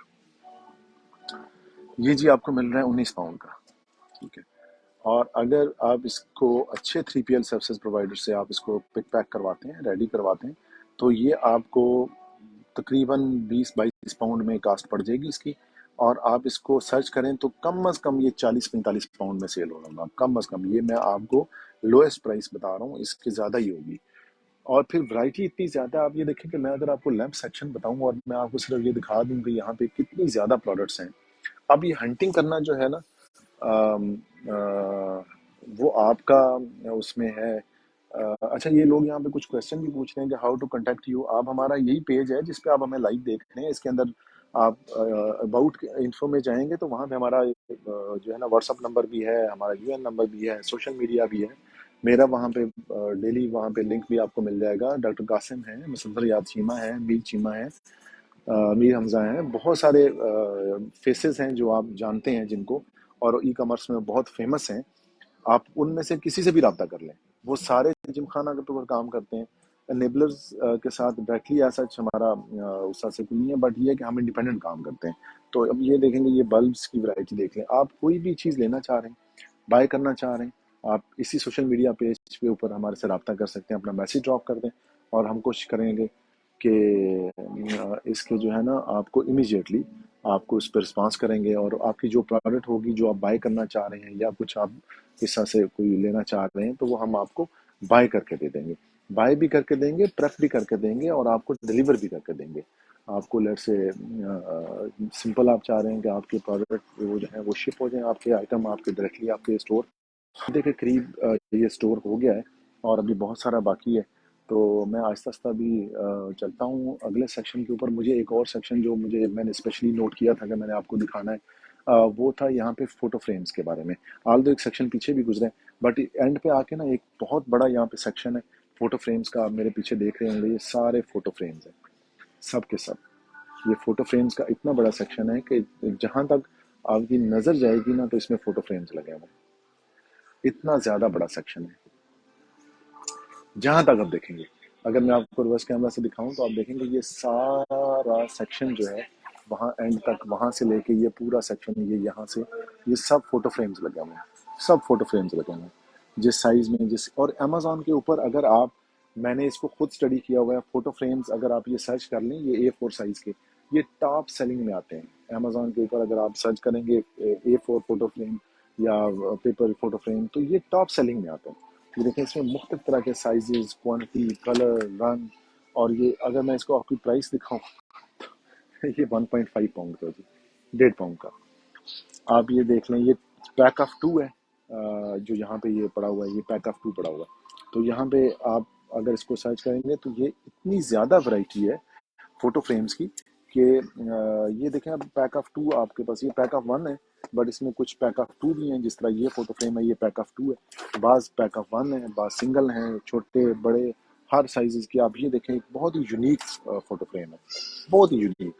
ये जी आपको मिल रहा है 19 पाउंड का। ठीक है। और अगर आप इसको अच्छे 3PL सर्विसेज प्रोवाइडर से आप इसको पिक पैक करवाते हैं, रेडी करवाते हैं, तो ये आपको तकरीबन 20-22 पाउंड में कास्ट पड़ जाएगी इसकी। और आप इसको सर्च करें तो कम अज़ कम ये 40-45 पाउंड में सेल हो रहा होगा, कम अज़ कम। ये मैं आपको लोएस्ट प्राइस बता रहा हूँ, इसके ज़्यादा ही होगी। और फिर वैरायटी इतनी ज़्यादा, आप ये देखें कि मैं अगर आपको लैंप सेक्शन बताऊँ और मैं आपको सिर्फ ये दिखा दूँ कि यहाँ पे कितनी ज़्यादा प्रोडक्ट्स हैं। अब ये हंटिंग करना जो है ना, अम, अ, वो आपका उसमें है। अच्छा, ये लोग यहाँ पे कुछ क्वेश्चन भी पूछ रहे हैं कि हाउ टू कांटेक्ट यू। आप, हमारा यही पेज है जिस पे आप हमें लाइव देख रहे हैं, इसके अंदर आप अबाउट इन्फो में जाएंगे तो वहाँ पे हमारा जो है ना व्हाट्सअप नंबर भी है, हमारा यूएन नंबर भी है, सोशल मीडिया भी है मेरा। वहाँ पे डेली वहाँ पे लिंक भी आपको मिल जाएगा। डॉक्टर कासिम है, मुसद्दर याद चीमा है, मीर चीमा है, मीर हमजा हैं, बहुत सारे फेसेस हैं जो आप जानते हैं जिनको, और ई कॉमर्स में बहुत फेमस हैं। आप उनमें से किसी से भी रब्ता कर लें, वो सारे जिम खाना के ऊपर काम करते हैं। एनेबलर्स के साथ डायरेक्टली ऐसा हमारा उस से कोई नहीं है, बट ये है कि हम इंडिपेंडेंट काम करते हैं। तो अब ये देखेंगे, ये बल्ब्स की वैरायटी देख लें। आप कोई भी चीज़ लेना चाह रहे हैं, बाय करना चाह रहे हैं, आप इसी सोशल मीडिया पेज के ऊपर हमारे से रब्ता कर सकते हैं, अपना मैसेज ड्रॉप कर दें और हम कोशिश करेंगे कि इसके जो है ना आपको इमीडिएटली आपको इस पर रिस्पॉन्स करेंगे, और आपकी जो प्रोडक्ट होगी जो आप बाय करना चाह रहे हैं या कुछ आप हिस्सा से कोई लेना चाह रहे हैं तो वो हम आपको बाय करके दे देंगे। बाय भी करके देंगे, प्रेप भी करके देंगे, और आपको डिलीवर भी करके देंगे। आपको लेट से सिंपल आप चाह रहे हैं कि आपके प्रोडक्ट वो जो है वो शिप हो जाए, आपके आइटम आपके डायरेक्टली आपके स्टोर के करीब ये स्टोर हो गया है, और अभी बहुत सारा बाकी है। तो मैं आहिस्ता आहिस्ता भी चलता हूँ अगले सेक्शन के ऊपर। मुझे एक और सेक्शन जो मुझे मैंने स्पेशली नोट किया था कि मैंने आपको दिखाना है, वो था यहाँ पे फोटो फ्रेम्स के बारे में। आल दो एक सेक्शन पीछे भी गुजरे, बट एंड पे आके ना एक बहुत बड़ा यहाँ पे सेक्शन है फोटो फ्रेम्स का। आप मेरे पीछे देख रहे होंगे, ये सारे फोटो फ्रेम्स हैं, सब के सब। ये फोटो फ्रेम्स का इतना बड़ा सेक्शन है कि जहां तक आपकी नजर जाएगी ना तो इसमें फोटो फ्रेम्स लगे हुए हैं। इतना ज्यादा बड़ा सेक्शन है जहां तक आप देखेंगे। अगर मैं आपको रिवर्स कैमरा से दिखाऊं तो आप देखेंगे ये सारा सेक्शन जो है वहां एंड तक, वहां से लेके ये पूरा सेक्शन, ये यहाँ से, ये सब फोटो फ्रेम्स लगे हुए हैं। सब फोटो फ्रेम्स लगे हुए हैं जिस साइज में, जिस, और अमेजोन के ऊपर अगर आप, मैंने इसको खुद स्टडी किया हुआ है, फोटो फ्रेम्स अगर आप ये सर्च कर लें, ये A4 साइज के, ये टॉप सेलिंग में आते हैं अमेजोन के ऊपर। अगर आप सर्च करेंगे A4 फोटो फ्रेम या पेपर फोटो फ्रेम, तो ये टॉप सेलिंग में आते हैं। ये देखें, इसमें मुख्तलिफ तरह के साइजेस, क्वांटिटी, कलर, रंग, और ये अगर मैं इसको आपकी प्राइस दिखाऊं ये 1.5 पाउंड का जी, 1.5 पाउंड का। आप ये देख लें, ये पैक ऑफ टू है। जो यहाँ पे ये पड़ा हुआ है, ये पैक ऑफ टू पड़ा हुआ है। तो यहाँ पे आप अगर इसको सर्च करेंगे तो ये इतनी ज़्यादा वैरायटी है फोटो फ्रेम्स की कि ये देखें, अब पैक ऑफ टू आपके पास, ये पैक ऑफ वन है, बट इसमें कुछ पैक ऑफ टू भी हैं। जिस तरह ये फोटो फ्रेम है, ये पैक ऑफ टू है। बाज पैक ऑफ वन है, बाज सिंगल हैं, छोटे बड़े हर साइजेस की। आप ये देखें, एक बहुत ही यूनिक फोटो फ्रेम है, बहुत ही यूनिक।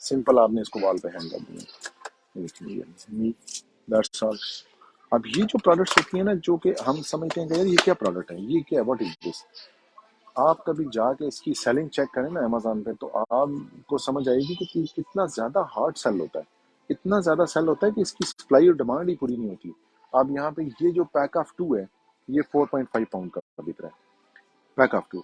सिंपल आपने इसको वॉल पे हैंग कर दिया, देखिए, दैट्स ऑल। अब ये जो प्रोडक्ट्स होती है ना, जो कि हम समझते हैं कि यार ये क्या प्रोडक्ट है, ये क्या है, व्हाट इज दिस, आप कभी जाके इसकी सेलिंग चेक करें ना अमेजोन पे, तो आपको समझ आएगी कि कितना ज्यादा हार्ड सेल होता है। इतना ज्यादा सेल होता है कि इसकी सप्लाई और डिमांड ही पूरी नहीं होती। अब यहाँ पे ये जो पैक ऑफ टू है, ये 4.5 पाउंड का बिक रहा है, पैक ऑफ टू।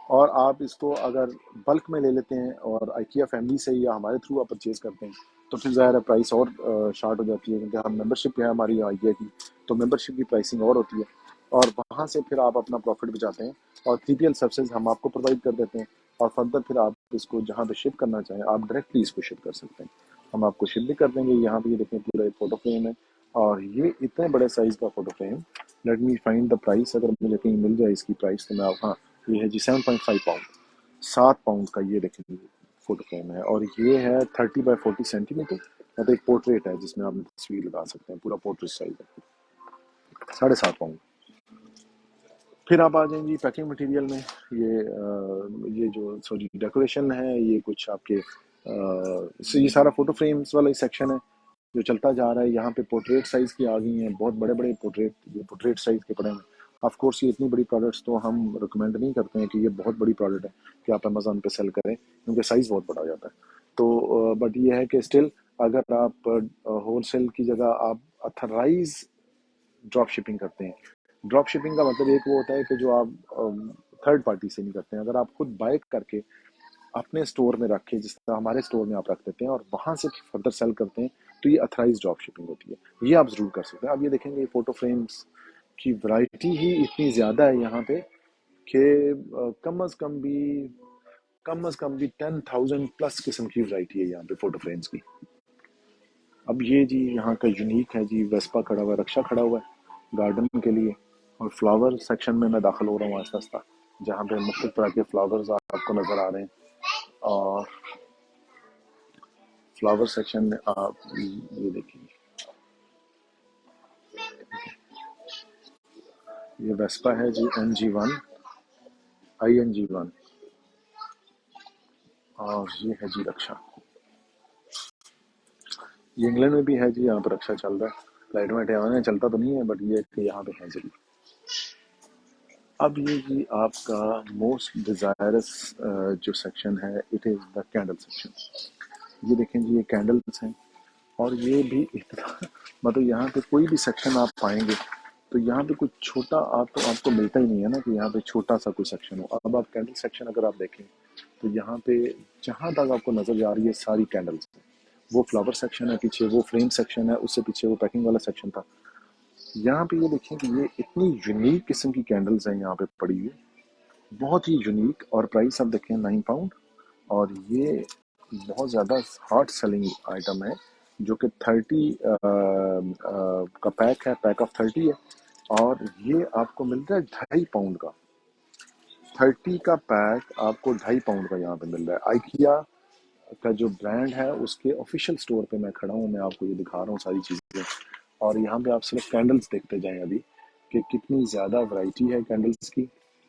और आप इसको अगर बल्क में ले लेते हैं और आइकिया फैमिली से या हमारे थ्रू आप परचेज करते हैं, तो फिर ज़ाहिर है प्राइस और शार्ट हो जाती है, क्योंकि हम मेंबरशिप है हमारी आइकिया की, तो मेंबरशिप की प्राइसिंग और होती है। और वहाँ से फिर आप अपना प्रॉफिट बचाते हैं, और 3PL सर्विसेज हम आपको प्रोवाइड कर देते हैं। और फर्दर फिर आप इसको जहाँ पे शिप करना चाहें, आप डायरेक्टली इसको शिप कर सकते हैं, हम आपको शिप भी कर देंगे। यहाँ पे ये देखें, पूरा एक फोटो फ्रेम है, और ये इतने बड़े साइज का photo frame. Let me find the price, अगर मुझे कहीं मिल जाए इसकी प्राइस तो मैं हाँ, ये है जी 7.5 पाउंड, 7 पाउंड का ये देखेंगे फोटो फ्रेम है। और ये है 30 बाय 40 सेंटीमीटर, मतलब एक पोर्ट्रेट है जिसमें आप तस्वीर लगा सकते हैं, पूरा पोर्ट्रेट साइज है, 7.5 पाउंड। फिर आप आ जाएंगी पैकिंग मटेरियल में। ये जो सॉरी डेकोरेशन है, ये कुछ आपके ये सारा फोटो फ्रेम्स वाला सेक्शन है जो चलता जा रहा है। यहाँ पे पोर्ट्रेट साइज की आ गई हैं, बहुत बड़े बड़े पोर्ट्रेट, ये पोर्ट्रेट साइज के पड़े हैं। ऑफ कोर्स ये इतनी बड़ी प्रोडक्ट्स तो हम रिकमेंड नहीं करते हैं कि ये बहुत बड़ी प्रोडक्ट है कि आप अमेजोन पे सेल करें, क्योंकि साइज बहुत बड़ा हो जाता है। तो बट ये है कि स्टिल, अगर आप होलसेल की जगह आप अथराइज ड्रॉप शिपिंग करते हैं। ड्रॉप शिपिंग का मतलब एक वो होता है कि जो आप थर्ड पार्टी से नहीं करते हैं। अगर आप खुद बाय करके अपने स्टोर में रख के, जिस तरह हमारे स्टोर में आप रख देते हैं और वहां से फर्दर सेल करते हैं, तो ये अथराइज ड्रॉप शिपिंग होती है। ये आप जरूर कर सकते हैं। आप ये देखेंगे फोटो फ्रेम्स की वैरायटी ही इतनी ज्यादा है यहाँ पे कि कम अज कम भी 10,000 प्लस किस्म की वैरायटी है यहाँ पे फोटो फ्रेम्स की। अब ये जी यहाँ का यूनिक है जी, वेस्पा खड़ा हुआ है, रक्षा खड़ा हुआ है गार्डन के लिए। और फ्लावर सेक्शन में मैं दाखिल हो रहा हूँ आहिस्ता आहिस्ता, जहाँ पे मुख्तलिफ तरह के फ्लावर्स आपको नजर आ रहे हैं। और फ्लावर सेक्शन में आप ये देखिए, ये वेस्पा है जी NG1, ING1। और ये है जी रक्षा। ये इंग्लैंड में भी है जी, यहाँ पर रक्षा चल रहा है। लाइट में यहाँ चलता तो नहीं है, बट ये कि यहाँ पे है जरूर। अब ये जी आपका मोस्ट डिजायरस जो सेक्शन है, it is the candle section. ये देखें जी, ये कैंडल्स हैं। और ये भी इतना मतलब यहाँ पे कोई भी सेक्शन आप पाएंगे तो यहाँ पे कुछ छोटा आपको मिलता ही नहीं है ना, कि यहाँ पे छोटा सा कोई सेक्शन हो। अब आप कैंडल सेक्शन अगर आप देखें तो यहाँ पे जहाँ तक आपको नजर आ रही है सारी कैंडल्स हैं। वो फ्लावर सेक्शन है पीछे, वो फ्रेम सेक्शन है, उससे पीछे वो पैकिंग वाला सेक्शन था। यहाँ पे ये देखिए कि ये इतनी यूनिक किस्म की कैंडल्स हैं यहाँ पे पड़ी हुई, बहुत ही यूनिक। और प्राइस आप देखें 9 पाउंड। और ये बहुत ज़्यादा हॉट सेलिंग आइटम है, जो कि 30 का पैक है, पैक ऑफ 30 है। और ये आपको मिल रहा है 2.5 पाउंड का। 30 का पैक आपको 2.5 पाउंड का यहाँ पे मिल रहा है। आइकिया का जो ब्रांड है उसके ऑफिशियल स्टोर पे मैं खड़ा हूँ, मैं आपको ये दिखा रहा हूँ सारी चीज़ें। और यहाँ पे आप सिर्फ कैंडल्स देखते जाएं अभी, कि कितनी ज़्यादा वैरायटी है कैंडल्स की,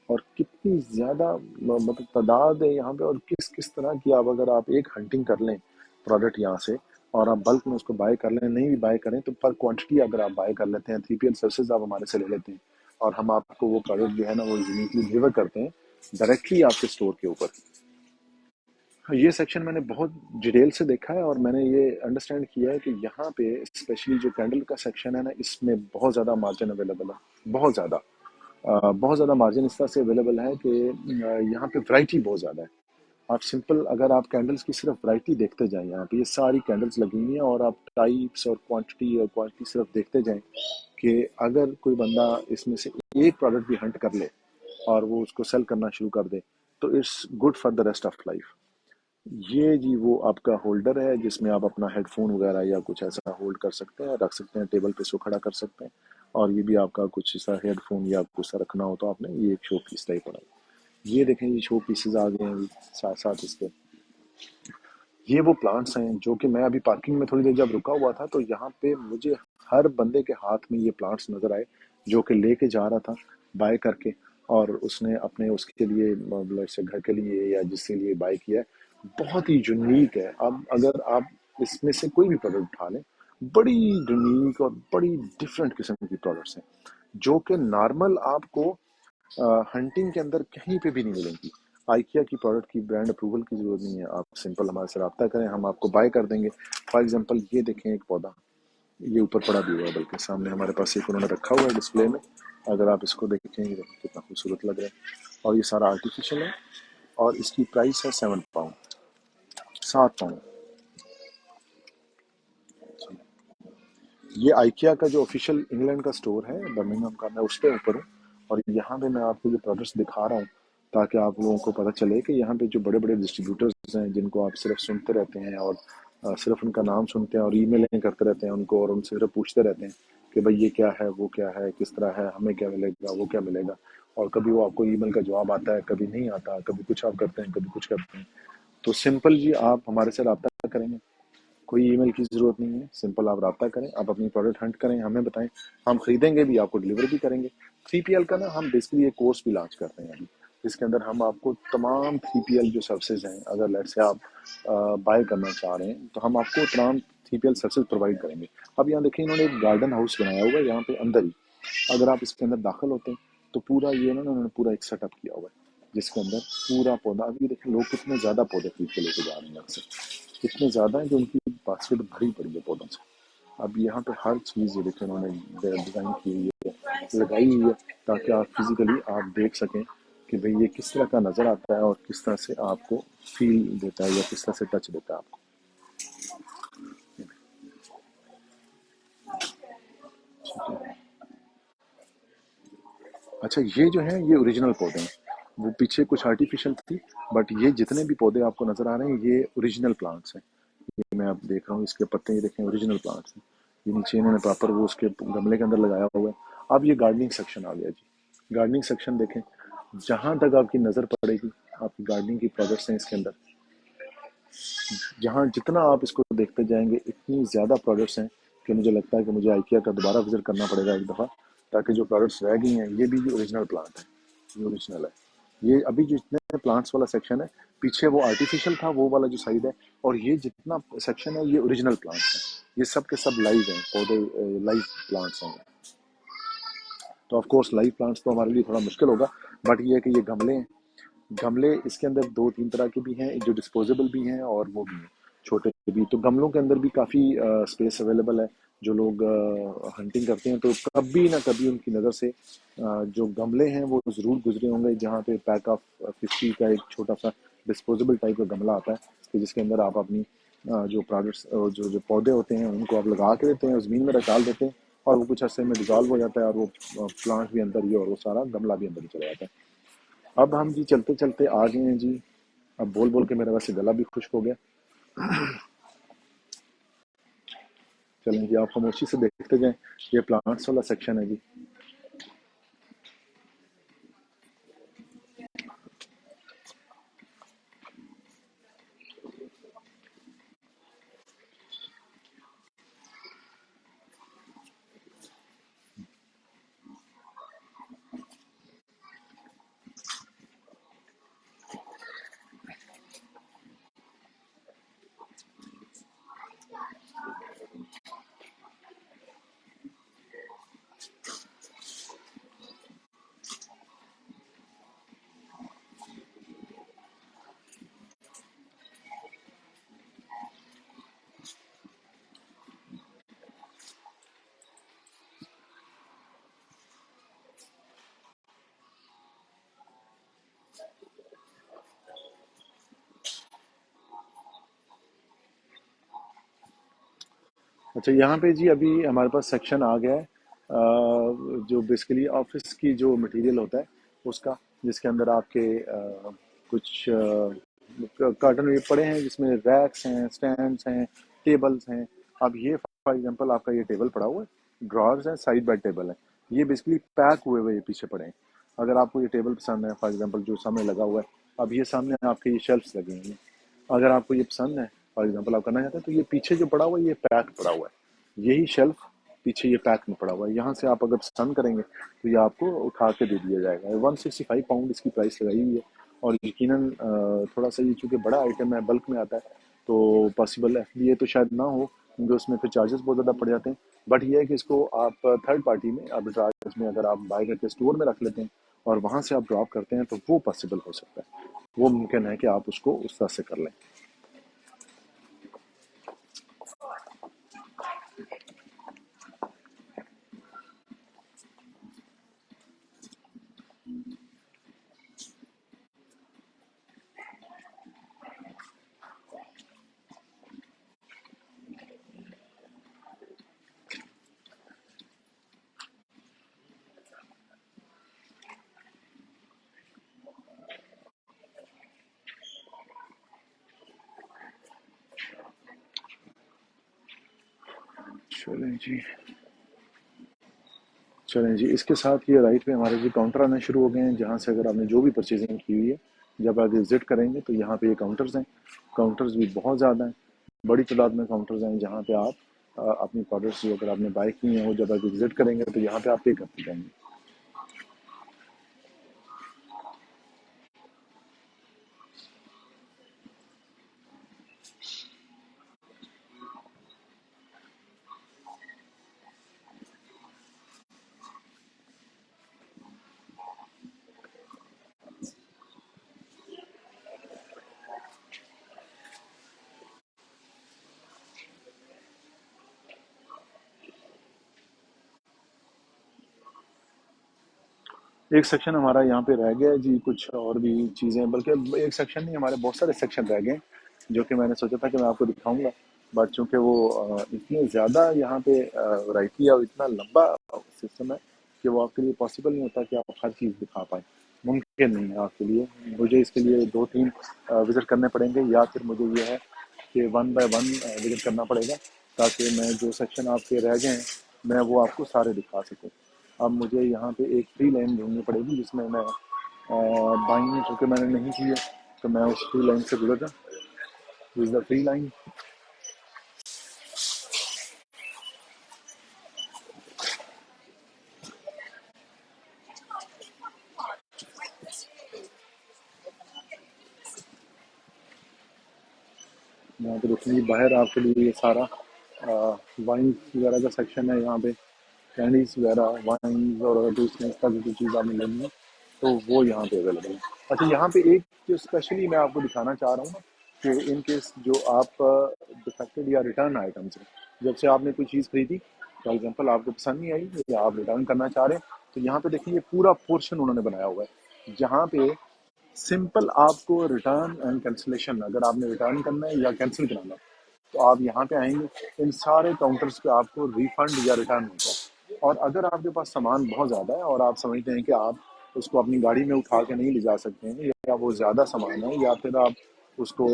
और कितनी ज़्यादा मतलब तादाद है यहाँ पे। और किस किस तरह की, आप अगर आप एक हंटिंग कर लें प्रोडक्ट यहाँ से, और आप बल्क में उसको बाय कर लें, नहीं भी बाय करें तो पर क्वांटिटी अगर आप बाय कर लेते हैं, 3PL सर्विसेज आप हमारे से ले लेते हैं, और हम आपको वो प्रोडक्ट जो है ना वो यूनिकली डिलीवर करते हैं डायरेक्टली आपके स्टोर के ऊपर। हाँ, ये सेक्शन मैंने बहुत डिटेल से देखा है, और मैंने ये अंडरस्टैंड किया है कि यहाँ पे स्पेशली जो कैंडल का सेक्शन है ना, इसमें बहुत ज़्यादा मार्जिन अवेलेबल है। बहुत ज़्यादा मार्जिन इस तरह से अवेलेबल है कि यहाँ पे वैरायटी बहुत ज़्यादा है। आप सिंपल अगर आप कैंडल्स की सिर्फ वैरायटी देखते जाएं, यहाँ पे ये सारी कैंडल्स लगी हुई हैं, और आप टाइप्स और क्वांटिटी सिर्फ देखते जाएं, कि अगर कोई बंदा इसमें से एक प्रोडक्ट भी हंट कर ले और वो उसको सेल करना शुरू कर दे, तो it's good for the rest of life. ये जी वो आपका होल्डर है, जिसमें आप अपना हेडफोन वगैरह या कुछ ऐसा होल्ड कर सकते हैं, रख सकते हैं टेबल पे, इसको खड़ा कर सकते हैं। और ये भी आपका कुछ ऐसा हेडफोन या कुछ ऐसा रखना हो तो आपने, ये एक शो पीस टाइप पड़ा है। ये देखें, ये शो पीसेज आ गए हैं अभी साथ साथ इसके। ये वो प्लांट्स हैं जो कि मैं अभी पार्किंग में थोड़ी देर जब रुका हुआ था, तो यहाँ पे मुझे हर बंदे के हाथ में ये प्लांट्स नजर आए, जो कि लेके जा रहा था बाय करके। और उसने अपने उसके लिए, मतलब से घर के लिए या जिसके लिए बाय किया है, बहुत ही यूनिक है। अब अगर आप इसमें से कोई भी प्रोडक्ट उठा लें, बड़ी यूनिक और बड़ी डिफरेंट किस्म की प्रोडक्ट्स हैं, जो कि नॉर्मल आपको हंटिंग के अंदर कहीं पे भी नहीं मिलेंगी। आइकिया की प्रोडक्ट की ब्रांड अप्रूवल की जरूरत नहीं है, आप सिंपल हमारे से रब्ता करें, हम आपको बाय कर देंगे। फॉर एग्जांपल ये देखें एक पौधा, ये ऊपर पड़ा भी हुआ है, बल्कि सामने हमारे पास एक उन्होंने रखा हुआ है डिस्प्ले में। अगर आप इसको देखेंगे तो कितना खूबसूरत लग रहा है। और ये सारा आर्टिफिशियल है, और इसकी प्राइस है 7 पाउंड, 7 पाउंड। ये आइकिया का जो ऑफिशियल इंग्लैंड का स्टोर है बर्मिंघम का, मैं उस पर ऊपर हूँ। और यहाँ पे मैं आपको ये प्रोडक्ट्स दिखा रहा हूँ, ताकि आप लोगों को पता चले कि यहाँ पे जो बड़े बड़े डिस्ट्रीब्यूटर्स हैं, जिनको आप सिर्फ सुनते रहते हैं, और सिर्फ उनका नाम सुनते हैं और ईमेलें करते रहते हैं उनको, और उनसे सिर्फ पूछते रहते हैं कि भाई ये क्या है, वो क्या है, किस तरह है, हमें क्या मिलेगा, वो क्या मिलेगा। और कभी वो आपको ईमेल का जवाब आता है, कभी नहीं आता, कभी कुछ आप करते हैं, कभी कुछ करते हैं। तो सिंपल जी, आप हमारे से रब्ता करेंगे, कोई ईमेल की ज़रूरत नहीं है। सिंपल आप रब्ता करें, आप अपनी प्रोडक्ट हंट करें, हमें बताएं, हम खरीदेंगे भी, आपको डिलीवर भी करेंगे। 3PL का ना हम बेसिकली एक कोर्स भी लॉन्च करते हैं अभी, जिसके अंदर हम आपको तमाम 3PL जो सर्विसेज हैं, अगर लेट से आप बाय करना चाह रहे हैं, तो हम आपको तमाम 3PL सर्विसेज प्रोवाइड करेंगे। अब यहाँ देखिए, इन्होंने एक गार्डन हाउस बनाया हुआ है यहाँ पे अंदर ही। अगर आप इसके अंदर दाखिल होते हैं तो पूरा ये ना उन्होंने पूरा एक सेटअप किया हुआ है, जिसके अंदर पूरा पौधा। अभी देखें लोग कितने ज़्यादा पौधे खरीद के लेके जा रहे हैं अक्सर, इतने ज़्यादा है कि उनकी बास्केट भरी पड़ी है पौधों से। अब यहाँ पे हर चीज़ ये देखिए उन्होंने डिज़ाइन की हुई है, लगाई हुई है, ताकि आप फिजिकली आप देख सकें कि भाई ये किस तरह का नज़र आता है और किस तरह से आपको फील देता है या किस तरह से टच देता है आपको। अच्छा, ये जो है ये ओरिजिनल पौधे हैं, वो पीछे कुछ आर्टिफिशियल थी, बट ये जितने भी पौधे आपको नजर आ रहे हैं ये ओरिजिनल प्लांट्स हैं। ये मैं अब देख रहा हूँ, इसके पत्ते ये देखें ओरिजिनल प्लांट्स हैं। ये नीचे इन्होंने प्रॉपर वो उसके गमले के अंदर लगाया हुआ है। अब ये गार्डनिंग सेक्शन आ गया जी। गार्डनिंग सेक्शन देखें, जहां तक आपकी नजर पड़ेगी आपकी गार्डनिंग की प्रोडक्ट्स हैं इसके अंदर। जहाँ जितना आप इसको देखते जाएंगे इतनी ज़्यादा प्रोडक्ट्स हैं कि मुझे लगता है कि मुझे आइकिया का दोबारा विजिट करना पड़ेगा एक दफ़ा, ताकि जो प्रोडक्ट्स रह गई हैं ये भी ओरिजिनल प्लांट है, ये ओरिजिनल है। ये अभी जो जितने प्लांट्स वाला सेक्शन है, पीछे वो आर्टिफिशियल था वो वाला जो साइड है, और ये जितना सेक्शन है ये ओरिजिनल प्लांट्स हैं। ये सब के सब लाइव हैं पौधे, लाइव प्लांट्स हैं। तो ऑफ कोर्स लाइव प्लांट्स तो हमारे लिए थोड़ा मुश्किल होगा, बट ये है कि ये गमले हैं। गमले इसके अंदर दो तीन तरह के भी हैं, जो डिस्पोजेबल भी हैं और वो भी हैं छोटे भी। तो गमलों के अंदर भी काफ़ी स्पेस अवेलेबल है। जो लोग हंटिंग करते हैं तो कभी ना कभी उनकी नज़र से जो गमले हैं वो ज़रूर गुजरे होंगे, जहाँ पे पैक ऑफ 50 का एक छोटा सा डिस्पोजेबल टाइप का गमला आता है, कि जिसके अंदर आप अपनी जो प्रोडक्ट्स जो जो पौधे होते हैं उनको आप लगा के देते हैं, ज़मीन में डाल देते हैं, और वो कुछ अर्से में डिजॉल्व हो जाता है, और वो प्लांट भी अंदर ही और वो सारा गमला भी अंदर ही चला जाता है। अब हम जी चलते चलते आ गए हैं जी। अब बोल बोल के मेरा वैसे गला भी खुश्क हो गया। चलें जी, आप खामोशी से देखते जाएं। ये प्लांट्स वाला सेक्शन है जी। अच्छा, यहाँ पे जी अभी हमारे पास सेक्शन आ गया है जो बेसिकली ऑफिस की जो मटेरियल होता है उसका, जिसके अंदर आपके कुछ कार्टन ये पड़े हैं, जिसमें रैक्स हैं, स्टैंड्स हैं, टेबल्स हैं। अब ये फॉर एग्जांपल आपका ये टेबल पड़ा हुआ है, ड्रॉर्स हैं, साइड बाय टेबल है। ये बेसिकली पैक हुए हुए ये पीछे पड़े हैं। अगर आपको ये टेबल पसंद है, फॉर एग्जांपल जो सामने लगा हुआ है, अब ये सामने आपके ये शेल्फ्स लगे हैं। अगर आपको ये पसंद है, फॉर एग्जांपल आप करना चाहते हैं, तो ये पीछे जो पड़ा हुआ है ये पैक पड़ा हुआ है, यही शेल्फ पीछे ये पैक में पड़ा हुआ है। यहाँ से आप अगर पसंद करेंगे तो ये आपको उठा के दे दिया जाएगा। 165 पाउंड इसकी प्राइस लगाई हुई है। और यकीनन थोड़ा सा ये चूँकि बड़ा आइटम है, बल्क में आता है, तो पॉसिबल एफडीए तो शायद ना हो, क्योंकि उसमें फिर चार्जेस बहुत ज़्यादा पड़ जाते हैं। बट ये है कि इसको आप थर्ड पार्टी में आर्बिट्राज में अगर आप बाय करके स्टोर में रख लेते हैं और वहाँ से आप ड्रॉप करते हैं, तो वो पॉसिबल हो सकता है। वो मुमकिन है कि आप उसको उस तरह से कर लें। चलें जी, चलें जी, इसके साथ ये राइट में हमारे जो काउंटर आने शुरू हो गए हैं, जहाँ से अगर आपने जो भी परचेजिंग की हुई है, जब आप विजिट करेंगे तो यहाँ पे ये काउंटर्स हैं। काउंटर्स भी बहुत ज़्यादा हैं, बड़ी तादाद में काउंटर्स हैं, जहाँ पे आप अपनी प्रोडक्ट्स जो अगर आपने बाय की हैं वो जब आप विजिट करेंगे तो यहाँ पे आप पे करते जाएंगे। एक सेक्शन हमारा यहाँ पे रह गया है जी, कुछ और भी चीज़ें, बल्कि एक सेक्शन नहीं, हमारे बहुत सारे सेक्शन रह गए हैं, जो कि मैंने सोचा था कि मैं आपको दिखाऊंगा। बट चूंकि वो इतने ज़्यादा यहाँ पे वैरायटी है और इतना लंबा सिस्टम है कि वो आपके लिए पॉसिबल नहीं होता कि आप हर चीज़ दिखा पाएँ। मुमकिन नहीं है आपके लिए। मुझे इसके लिए 2-3 विज़िट करने पड़ेंगे, या फिर मुझे ये है कि वन बाय वन विज़िट करना पड़ेगा, ताकि मैं जो सेक्शन आपके रह गए हैं, मैं वो आपको सारे दिखा सकूँ। अब मुझे यहाँ पे एक फ्री लाइन ढूँढनी पड़ेगी, जिसमें मैं बाइंग चूँकि मैंने नहीं की है, तो मैं उस फ्री लाइन से गुज़र जाऊँ। This is the free line. यहाँ पे देखिए बाहर आपके लिए ये सारा वाइन वगैरह का सेक्शन है। यहाँ पे कैंडीज वगैरह, वाइन और दूसरी इस तरह की चीज़ आपने लेनी है तो वो यहाँ पे अवेलेबल है। अच्छा, यहाँ पे एक जो स्पेशली मैं आपको दिखाना चाह रहा हूँ ना, कि इन केस जो आप डिफेक्टेड या रिटर्न आइटम्स हैं, जब से आपने कोई चीज़ खरीदी, फॉर एग्जाम्पल आपको पसंद नहीं आई या आप रिटर्न करना चाह रहे हैं, तो यहाँ पे देखिए ये पूरा पोर्शन उन्होंने बनाया हुआ है, जहाँ पे सिंपल आपको रिटर्न एंड कैंसिलेशन, अगर आपने रिटर्न करना है या कैंसिल कराना है, तो आप यहाँ पे आएंगे, इन सारे काउंटर्स पे आपको रिफंड या रिटर्न होता है। और अगर आपके पास सामान बहुत ज़्यादा है और आप समझते हैं कि आप उसको अपनी गाड़ी में उठा के नहीं ले जा सकते हैं, या वो ज़्यादा सामान है, या फिर आप उसको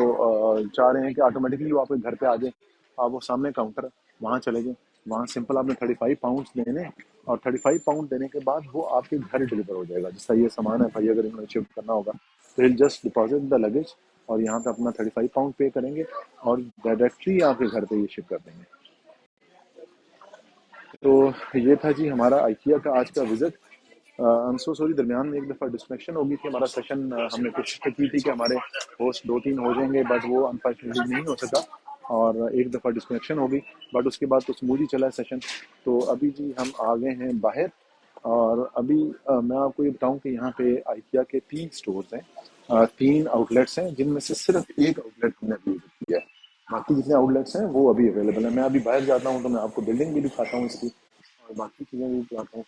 चाह रहे हैं कि ऑटोमेटिकली वो आपके घर पे आ जाए, आप वो सामने काउंटर है वहाँ चले जाएं, वहाँ सिंपल आपने 35 पाउंड देने, और 35 पाउंड देने के बाद वो आपके घर डिलीवर हो जाएगा। जिसका ये सामान है भाई, अगर इन्होंने शिफ्ट करना होगा तो will just deposit the luggage, और यहाँ पे अपना 35 पाउंड पे करेंगे और डायरेक्टली आपके घर पे ये शिप कर देंगे। तो ये था जी हमारा आइकिया का आज का visit. I am so sorry, दरमियान में एक दफ़ा डिस्कनेक्शन हो गई थी। हमारा सेशन हमने कोशिश तो की थी कि हमारे होस्ट 2-3 हो जाएंगे, बट वो अनफॉर्चुनेटली नहीं हो सका, और एक दफ़ा डिस्कनेक्शन हो गई। बट उसके बाद तो स्मूथ ही चला सेशन। तो अभी जी हम आ गए हैं बाहर, और अभी मैं आपको ये बताऊं कि यहाँ पे आइकिया के 3 स्टोर्स हैं, 3 आउटलेट्स हैं, जिनमें से सिर्फ एक आउटलेट हमने अभी विजिट किया है। बाकी जितने आउटलेट्स हैं वो अभी अवेलेबल है। मैं अभी बाहर जाता हूँ तो मैं आपको बिल्डिंग भी दिखाता हूँ इसकी, और बाकी चीज़ें भी दिखाता हूँ।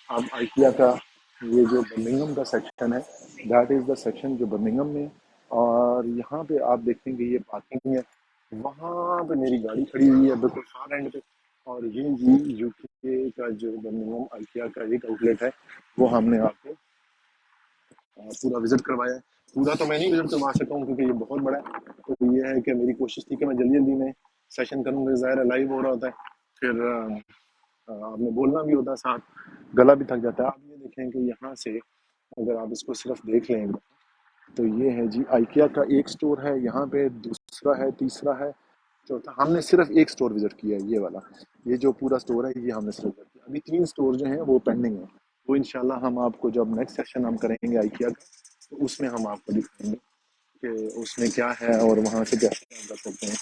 अब आइकिया का ये जो बर्मिंघम का सेक्शन है, दैट इज़ द सेक्शन जो बर्मिंघम में है। और यहाँ पे आप देखेंगे ये पार्किंग है, वहाँ पे मेरी गाड़ी खड़ी हुई है बिल्कुल फार एंड पे। और ये जी यूके का जो बर्मिंघम आइकिया का एक आउटलेट है, वो हमने आपको पूरा विजिट करवाया है। पूरा तो मैं नहीं विजिट करवा सका हूँ क्योंकि ये बहुत बड़ा है। तो ये है कि मेरी कोशिश थी कि मैं जल्दी जल्दी में सेशन करूँ, ज़ाहिर है लाइव हो रहा होता है, फिर आपने बोलना भी होता है साथ, गला भी थक जाता है। आप ये देखें कि यहाँ से अगर आप इसको सिर्फ देख लेंगे, तो ये है जी आइकिया का एक स्टोर है यहाँ पे, दूसरा है, तीसरा है, चौथा। हमने सिर्फ एक स्टोर विजिट किया है, ये वाला। ये जो पूरा स्टोर है ये हमने सिर्फ विजिट किया। अभी 3 स्टोर जो हैं वो पेंडिंग है। वो इंशाल्लाह हम आपको जब नेक्स्ट सेशन हम करेंगे आइकिया का, तो उसमें हम आपको दिखाएंगे कि उसमें क्या है और वहाँ से कैसे काम कर सकते हैं।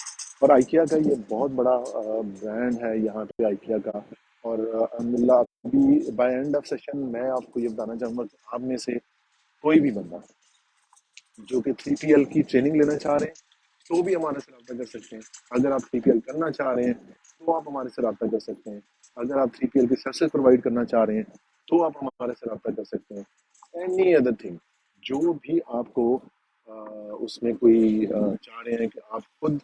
और आइकिया का ये बहुत बड़ा ब्रांड है यहाँ पे आइकिया का। और अल्हम्दुलिल्लाह अभी बाय एंड ऑफ सेशन मैं आपको ये बताना चाहूँगा कि आप में से कोई भी बंदा जो कि 3PL की ट्रेनिंग लेना चाह रहे हैं, तो भी हमारे से रब्ता कर सकते हैं। अगर आप 3PL करना चाह रहे हैं, तो आप हमारे से रब्ता कर सकते हैं। अगर आप 3PL की सर्विसेज प्रोवाइड करना चाह रहे हैं, तो आप हमारे से रब्ता कर सकते हैं। एनी अदर थिंग, जो भी आपको उसमें कोई चाह रहे हैं कि आप खुद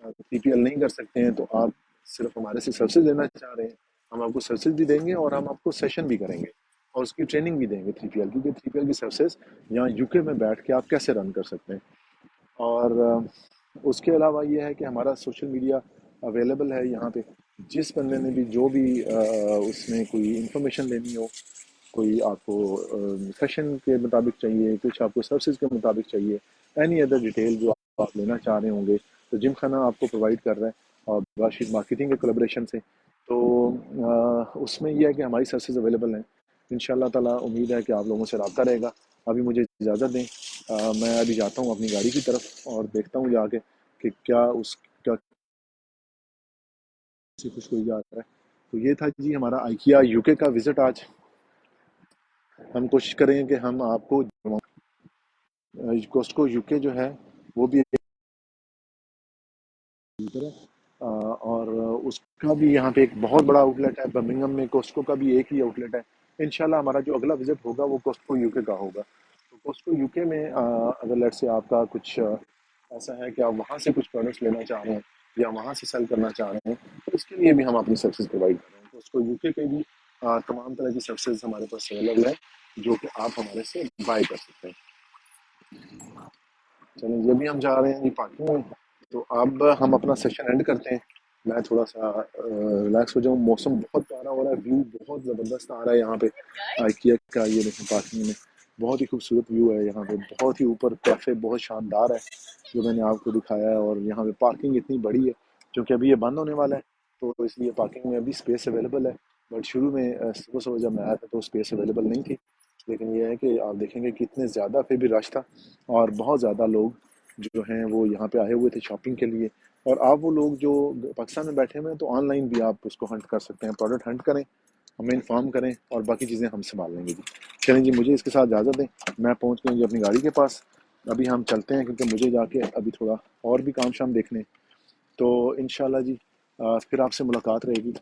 3PL नहीं कर सकते हैं, तो आप सिर्फ हमारे से सर्विसेज लेना चाह रहे हैं, हम आपको सर्विसेज भी देंगे और हम आपको सेशन भी करेंगे और उसकी ट्रेनिंग भी देंगे 3PL की, 3PL की सर्विसेज यहाँ यूके में बैठ के आप कैसे रन कर सकते हैं। और उसके अलावा ये है कि हमारा सोशल मीडिया अवेलेबल है यहाँ पे। जिस बंदे ने भी जो भी उसमें कोई इंफॉर्मेशन लेनी हो, कोई आपको सेशन के मुताबिक चाहिए, कुछ आपको सर्विसेज के मुताबिक चाहिए, एनी अदर डिटेल जो आप लेना चाह रहे होंगे, तो जिम खाना आपको प्रोवाइड कर रहा है और बाशिद मार्केटिंग के कोलेब्रेशन से। तो उसमें यह है कि हमारी सर्विसेज अवेलेबल हैं। इंशाल्लाह ताला उम्मीद है कि आप लोगों से रब्ता रहेगा। अभी मुझे इजाज़त दें, मैं अभी जाता हूँ अपनी गाड़ी की तरफ और देखता हूँ जाके कि क्या उसका से कुछ कोई जा रहा है। तो ये था जी हमारा आइकिया यूके का विजिट आज। हम कोशिश करेंगे कि हम आपको कोस्टको यूके जो है वो भी और उसका भी यहाँ पे एक बहुत बड़ा आउटलेट है। बर्मिंघम में कोस्टको का भी एक ही आउटलेट है, इंशाल्लाह हमारा जो अगला विजिट होगा वो कॉस्टको यूके का होगा। तो कॉस्टको यूके में अगर लेट्स से आपका कुछ ऐसा है कि आप वहाँ से कुछ प्रोडक्ट्स लेना चाह रहे हैं या वहाँ से सेल करना चाह रहे हैं, तो उसके लिए भी हम अपनी सर्विसेज प्रोवाइड कर रहे हैं। कॉस्टको यूके पे भी तमाम तरह की सर्विसेज हमारे पास अवेलेबल है, जो कि आप हमारे से बाय कर सकते हैं। चलिए, ये भी हम जा रहे हैं जी पार्किंग में। तो अब हम अपना सेशन एंड करते हैं। मैं थोड़ा सा रिलैक्स हो जाऊँ। मौसम बहुत प्यारा हो रहा है, व्यू बहुत ज़बरदस्त आ रहा है यहाँ पे आइकिया का। ये देखें पार्किंग में बहुत ही खूबसूरत व्यू है यहाँ पे। बहुत ही ऊपर कैफ़े बहुत शानदार है जो मैंने आपको दिखाया है। और यहाँ पे पार्किंग इतनी बड़ी है क्योंकि अभी ये बंद होने वाला है, तो इसलिए पार्किंग में अभी स्पेस अवेलेबल है। बट शुरू में सुबह सुबह जब मैं आया था तो स्पेस अवेलेबल नहीं थी। लेकिन ये है कि आप देखेंगे कि इतने ज़्यादा फिर भी रश था और बहुत ज़्यादा लोग जो हैं वो यहाँ पे आए हुए थे शॉपिंग के लिए। और आप वो लोग जो पाकिस्तान में बैठे हुए हैं तो ऑनलाइन भी आप उसको हंट कर सकते हैं, प्रोडक्ट हंट करें, हमें इन्फॉर्म करें और बाकी चीज़ें हम संभाल लेंगे जी। चलें जी, मुझे इसके साथ इजाज़त दें। मैं पहुँच गया जी अपनी गाड़ी के पास। अभी हम चलते हैं क्योंकि मुझे जाके अभी थोड़ा और भी काम शाम देखने। तो इंशाल्लाह जी फिर आपसे मुलाकात रहेगी।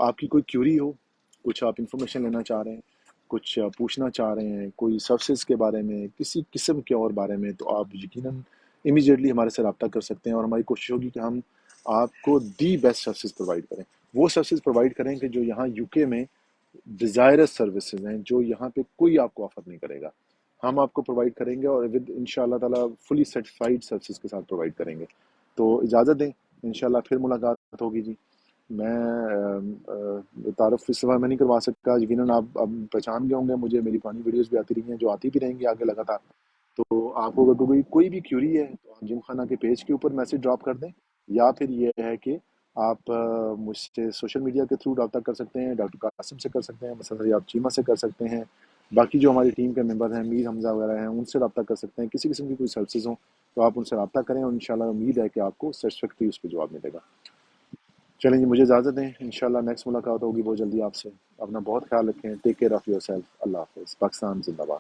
आपकी कोई क्यूरी हो, कुछ आप इंफॉर्मेशन लेना चाह रहे हैं, कुछ पूछना चाह रहे हैं कोई सर्विसेज के बारे में, किसी किस्म के और बारे में, तो आप यकीनन इमीडिएटली हमारे से रब्ता कर सकते हैं। और हमारी कोशिश होगी कि हम आपको दी बेस्ट सर्विसेज प्रोवाइड करें। वो सर्विसेज प्रोवाइड करें कि जो यहाँ यूके में डिज़ायरस सर्विसेज हैं, जो यहाँ पे कोई आपको ऑफर नहीं करेगा, हम आपको प्रोवाइड करेंगे और विद इंशाल्लाह ताला फुली सर्टिफाइड सर्विसेज के साथ प्रोवाइड करेंगे। तो इजाज़त दें, इंशाल्लाह फिर मुलाकात होगी जी। मैं तारुफ इस समय मैं नहीं करवा सकता, यकीनन आप अब पहचान गए होंगे मुझे, मेरी पुरानी वीडियोस भी आती रही हैं, जो आती भी रहेंगी आगे लगातार। तो आपको अगर कोई भी क्यूरी है तो आप जिम खाना के पेज के ऊपर मैसेज ड्रॉप कर दें, या फिर ये है कि आप मुझसे सोशल मीडिया के थ्रू रब्ता कर सकते हैं। डॉक्टर कासिम से कर सकते हैं, मसलन आप चीमा से कर सकते हैं, बाकी जो हमारी टीम के मेंबर हैं मीर हमजा वगैरह हैं उनसे रब्ता कर सकते हैं। किसी किस्म की कोई सर्विसेज हो तो आप उनसे रब्ता करें और इंशाल्लाह उम्मीद है कि आपको सेटिस्फैक्ट्री उस पर जवाब मिलेगा। चलें जी, मुझे इजाज़त दें। इंशाल्लाह नेक्स्ट मुलाकात होगी बहुत जल्दी आपसे। अपना बहुत ख्याल रखें। Take care of yourself. अल्लाह हाफ़िज़। पाकिस्तान ज़िंदाबाद।